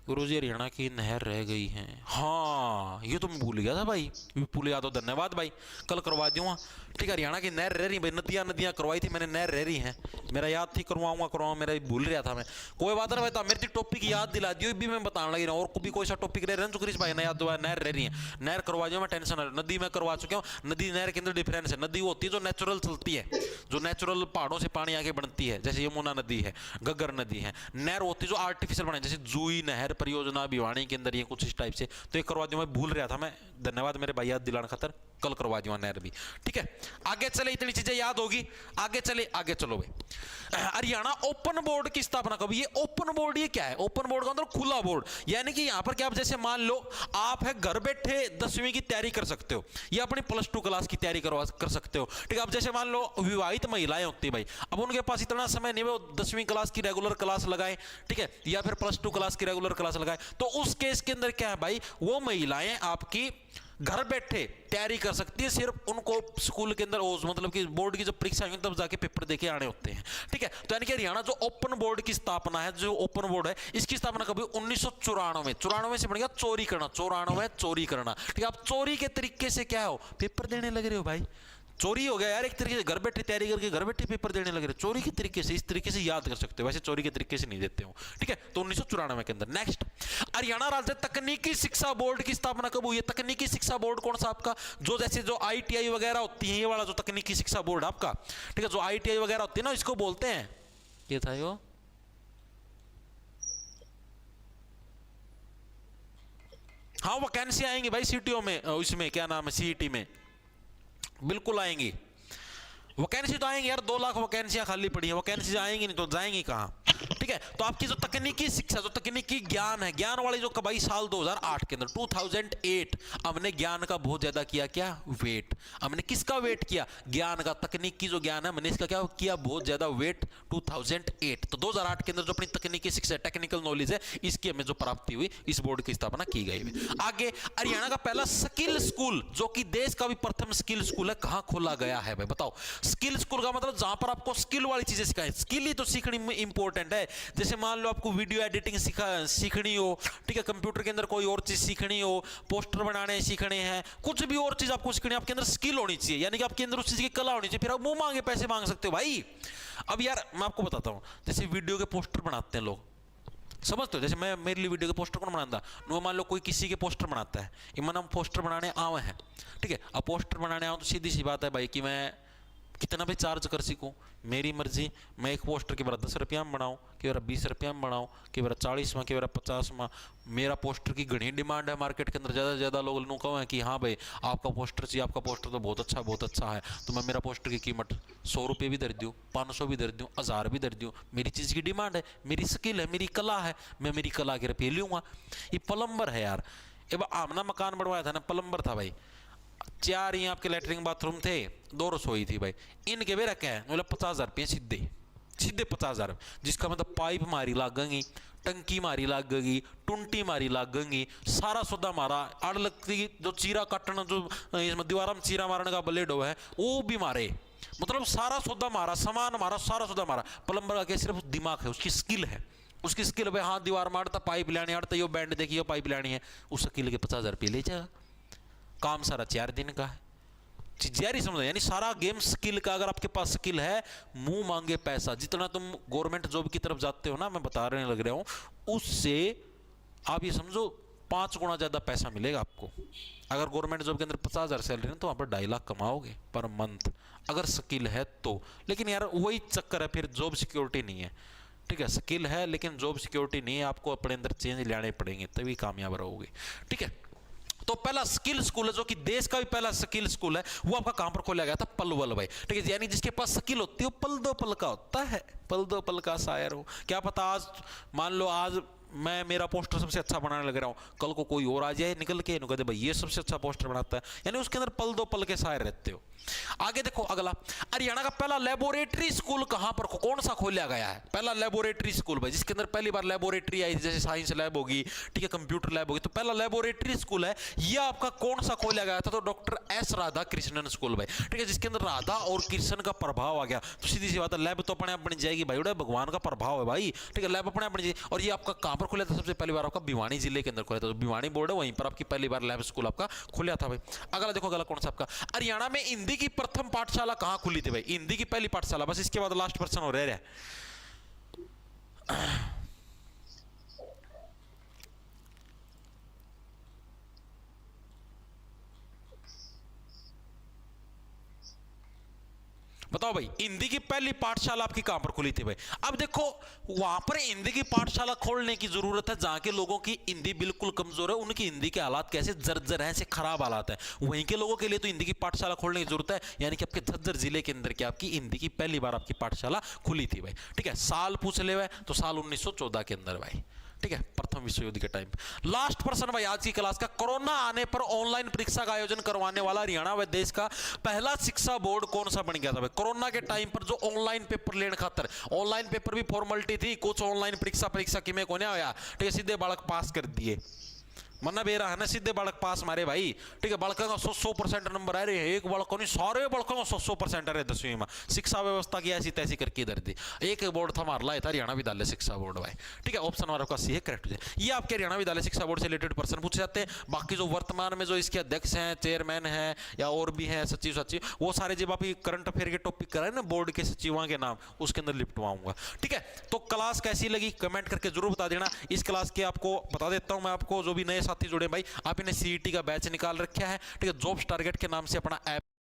गुरुजी हरियाणा की नहर रह गई है। हाँ ये तो मैं भूल गया था भाई, भूल गया तो धन्यवाद भाई, कल करवा दूंगा, ठीक है। हरियाणा की नहर रह रही भाई, नदियां नदियां करवाई थी मैंने, नहर रह रही है, मेरा याद थी करवाऊंगा मेरा भूल रहा था मैं। कोई बात नहीं भाई, मेरी टॉपिक याद दिला दियो भी मैं बताने लगी रहा और भी कोई सा टॉपिक रह रहा है क्रिश भाई ना याद हुआ, नहर रह रही है, नहर करवा दियो मैं, टेंशन ना। नदी में करवा चुका हूँ, नदी नहर के अंदर डिफरेंस है। नदी वो होती है जो नेचुरल चलती है, जो नेचुरल पहाड़ों से पानी आके बनती है, जैसे यमुना नदी है, घग्गर नदी है। नहर होती है जो आर्टिफिशियल बनाई, जैसे जूही नहर परियोजना भिवानी के अंदर ये कुछ इस टाइप से। तो ये करवा दूं, मैं भूल रहा था मैं, धन्यवाद मेरे भाई याद दिलाने खातर, कल करवा दूंगा नहर भी, ठीक है। आगे चले, इतनी चीजें याद होगी, आगे चले, आगे चलो भाई। हरियाणा ओपन बोर्ड की स्थापना कब? ये ओपन बोर्ड ये क्या है? ओपन बोर्ड का मतलब खुला बोर्ड, यानी कि यहां पर क्या आप जैसे मान लो आप है घर बैठे 10वीं की तैयारी कर सकते हो या अपनी +2 क्लास की तैयारी कर सकते हो, ठीक है। अब जैसे मान लो विवाहित महिलाएं होती भाई, अब उनके पास इतना समय नहीं वो 10वीं क्लास की रेगुलर क्लास लगाए, ठीक है, या फिर +2 क्लास की रेगुलर क्लास लगाए, तो उस केस के अंदर क्या है भाई, वो महिलाएं आपकी घर बैठे तैयारी कर सकती है। सिर्फ उनको स्कूल के अंदर मतलब कि बोर्ड की जब परीक्षा होगी तब जाके पेपर देके आने होते हैं, ठीक है। तो यानी कि हरियाणा जो ओपन बोर्ड की स्थापना है, जो ओपन बोर्ड है इसकी स्थापना कभी 1994 से बढ़ेगा चोरी करना, 94 चोरी करना, ठीक है। आप चोरी के तरीके से क्या हो पेपर देने लग रहे हो भाई, चोरी हो गया यार एक तरीके से, घर बैठे तैयारी करके घर बैठे पेपर देने लगे रहे, चोरी के तरीके से, इस तरीके से याद कर सकते हो, वैसे चोरी के तरीके से नहीं देते हो, ठीक है। तो 1994 के अंदर। नेक्स्ट, हरियाणा राज्य तकनीकी शिक्षा बोर्ड की स्थापना कब हुई है? तकनीकी शिक्षा बोर्ड कौन सा आपका? जो जैसे जो ITI वगैरह होती है, ये वाला जो तकनीकी शिक्षा बोर्ड आपका, ठीक है, जो ITI वगैरह होती है ना, इसको बोलते हैं, ये था यो हाँ वैकेंसी आएंगी भाई CTO में, इसमें क्या नाम है CET में, बिल्कुल आएंगी वैकेंसी तो आएंगी यार, 2 लाख वैकेंसियां खाली पड़ी है, वैकेंसी आएंगी नहीं तो जाएंगी कहां, ठीक है। तो आपकी जो तकनीकी शिक्षा, जो तकनीकी ज्ञान है, ज्ञान वाली जो भाई साल 2008 के अंदर 2008 हमने ज्ञान का बहुत ज्यादा किया क्या वेट। हमने किसका वेट किया? ज्ञान का। तकनीकी जो ज्ञान है मैंने इसका क्या किया बहुत ज्यादा वेट 2008। तो 2008 के अंदर जो अपनी तकनीकी शिक्षा, टेक्निकल नॉलेज है, इसकी हमें जो प्राप्ति हुई, इस बोर्ड की स्थापना की गई। आगे हरियाणा का पहला स्किल स्कूल, जो कि देश का भी प्रथम स्किल स्कूल है, कहां खोला गया है भाई बताओ। स्किल स्कूल का मतलब जहां पर आपको स्किल वाली चीजें सिखाएं। स्किल ही तो सीखनी इंपॉर्टेंट है। जैसे मान लो आपको वीडियो एडिटिंग सीखनी हो, ठीक है, कंप्यूटर के अंदर कोई और चीज सीखनी हो, पोस्टर बनाने सीखने हैं, कुछ भी और चीज आपको सीखनी है, आपके अंदर स्किल होनी चाहिए, यानी कि आपके अंदर उस चीज की कला होनी चाहिए, फिर आप मुंह मांगे पैसे मांग सकते हो भाई। अब यार मैं आपको बताता हूं, जैसे वीडियो के पोस्टर बनाते हैं लोग, समझते हो? जैसे मैं, मेरे लिए वीडियो के पोस्टर कौन बनाता? नो मान लो कोई किसी के पोस्टर बनाता है, इमन हम पोस्टर बनाने आवे हैं, ठीक है। अब पोस्टर बनाने आओ तो सीधी सी बात है भाई कि मैं कितना भी चार्ज कर सकूं, मेरी मर्जी। मैं एक पोस्टर के बार 10 रुपया में बनाऊं, कि बार 20 रुपया में बनाऊं, कि बार 40 में, कि बार 50 में। मेरा पोस्टर की घनी डिमांड है मार्केट के अंदर, ज़्यादा से ज़्यादा लोग लोगों को है कि हाँ भाई आपका पोस्टर चाहिए, आपका पोस्टर तो बहुत अच्छा है। तो मैं मेरा पोस्टर की कीमत 100 रुपये भी दर दूँ, 500 भी दर दूँ, 1000 भी दर दूँ। मेरी चीज़ की डिमांड है, मेरी स्किल है, मेरी कला है, मैं मेरी कला के रुपये लूँगा। ये प्लम्बर है यार, अब आमना मकान बनवाया था ना, प्लम्बर था भाई, 4 ही आपके लेटरिन बाथरूम थे, 2 रसोई थी भाई, इनके भी रखे हैं मतलब 50,000 रुपये सीधे 50,000, जिसका मतलब पाइप मारी लागेंगी, टंकी मारी लागेगी, टुंटी मारी लागेंगी, सारा सौदा मारा, आड़ लगती जो चीरा काटना, जो इसमें दीवार में चीरा मारने का ब्लेड हो है वो भी मारे, मतलब सारा सौदा मारा, सामान मारा, सारा सौदा मारा। प्लम्बर का क्या सिर्फ दिमाग है, उसकी स्किल है, उसकी स्किल भाई हाँ दीवार मारता, पाइप लानी आड़ता, यो बैंड देखिए पाइप लानी है, उस स्किल के 50,000 रुपये ले जाएगा। काम सारा 4 दिन का है, चीज़ समझो, यानी सारा गेम स्किल का। अगर आपके पास स्किल है, मुंह मांगे पैसा, जितना तुम गवर्नमेंट जॉब की तरफ जाते हो ना, मैं बता रहे लग रहा हूं, उससे आप ये समझो 5 गुना ज्यादा पैसा मिलेगा आपको। अगर गवर्नमेंट जॉब के अंदर 50,000 सैलरी है तो वहां पर 2.5 लाख कमाओगे पर मंथ, अगर स्किल है तो। लेकिन यार वही चक्कर है, फिर जॉब सिक्योरिटी नहीं है, ठीक है। स्किल है लेकिन जॉब सिक्योरिटी नहीं है, आपको अपने अंदर चेंज लाने पड़ेंगे तभी कामयाब रहोगे, ठीक है। तो पहला स्किल स्कूल है, जो कि देश का भी पहला स्किल स्कूल है, वो आपका कहां पर खोला गया था? पलवल भाई, ठीक है। यानी जिसके पास स्किल होती है वो पल दो पल का होता है, पल दो पल का शायर हो। क्या पता आज मान लो आज मैं मेरा पोस्टर सबसे अच्छा बनाने लग रहा हूँ, कल को कोई और आ जाए निकल के कहते भाई ये सबसे अच्छा पोस्टर बनाता है, यानी उसके अंदर पल दो पल के शायर रहते हो। आगे देखो अगला, हरियाणा का पहला लेबोरेटरी स्कूल कहां पर, कौन सा खोला गया है? पहला लेबोरेटरी स्कूल भाई, जिसके अंदर पहली बार लेबोरेटरी आई, जैसे साइंस लैब होगी, ठीक है, कंप्यूटर लैब होगी, तो पहला लेबोरेटरी स्कूल है। यह आपका कौन सा खोला गया था? तो doctor S Radha Krishnan school भाई, ठीक है, जिसके अंदर राधा और कृष्ण का प्रभाव आ गया। तो सीधी सी बात है, लैब तो अपने आप बन जाएगी भाई, उड़ा भगवान का प्रभाव है भाई, ठीक है, लैब अपने आप बन जाएगी। और ये आपका कहां पर खुला था? सबसे पहली बार आपका भिवानी जिले के अंदर खुला था, तो भिवानी बोर्ड है, वहीं पर आपकी पहली बार लैब स्कूल आपका खुला था भाई। अगला देखो, अगला कौन सा आपका, हरियाणा में हिंदी की प्रथम पाठशाला कहां खुली थी भाई? हिंदी की पहली पाठशाला, बस इसके बाद लास्ट पर्सन हो रहे हैं। बताओ भाई, हिंदी की पहली पाठशाला आपकी कहां पर खुली थी भाई? अब देखो वहां पर हिंदी की पाठशाला खोलने की जरूरत है जहां के लोगों की हिंदी बिल्कुल कमजोर है, उनकी हिंदी के हालात कैसे जर्जर हैं, ऐसे खराब हालात है, वहीं के लोगों के लिए तो हिंदी की पाठशाला खोलने की जरूरत है। यानी कि आपके झज्जर जिले के अंदर की आपकी हिंदी की पहली बार आपकी पाठशाला खुली थी भाई, ठीक है। साल पूछ ले भाई, तो साल 1914 के अंदर भाई, ठीक है, प्रथम विश्व युद्ध के टाइम। लास्ट पर्सन भाई आज की क्लास का, कोरोना आने पर ऑनलाइन परीक्षा का आयोजन करवाने वाला हरियाणा व देश का पहला शिक्षा बोर्ड कौन सा बन गया था भाई? कोरोना के टाइम पर जो ऑनलाइन पेपर लेने खातर, ऑनलाइन पेपर भी फॉर्मेलिटी थी, कुछ ऑनलाइन परीक्षा की में कोने आया, ठीक है, सीधे बालक पास कर दिए, मना बेरा है ना, सीधे बालक पास मारे भाई, ठीक है। बालकों का 100% नंबर आ रहे हैं, एक बालकों नहीं सारे बालकों का 100% आ रहे 10वीं में। शिक्षा व्यवस्था की ऐसी तैसी करके इधर दी, एक बोर्ड था मार लाया था हरियाणा विद्यालय शिक्षा बोर्ड भाई, ठीक है। ऑप्शन हमारा आपका सी है करेक्ट हो जाए। ये आपके हरियाणा विद्यालय शिक्षा बोर्ड से रिलेटेड पर्सन पूछे जाते हैं। बाकी जो वर्तमान में जो इसके अध्यक्ष हैं, चेयरमैन हैं या और भी हैं, सचिव, वो सारे जब आप करंट अफेयर के टॉपिक कराए ना, बोर्ड के सचिवों के नाम उसके अंदर लिपटवाऊंगा, ठीक है। तो क्लास कैसी लगी कमेंट करके जरूर बता देना। इस क्लास के आपको बता देता हूं मैं, आपको जो भी नए साथी जुड़े भाई, आप इन्हें सीईटी का बैच निकाल रखा है, ठीक है, जॉब्स टारगेट के नाम से अपना ऐप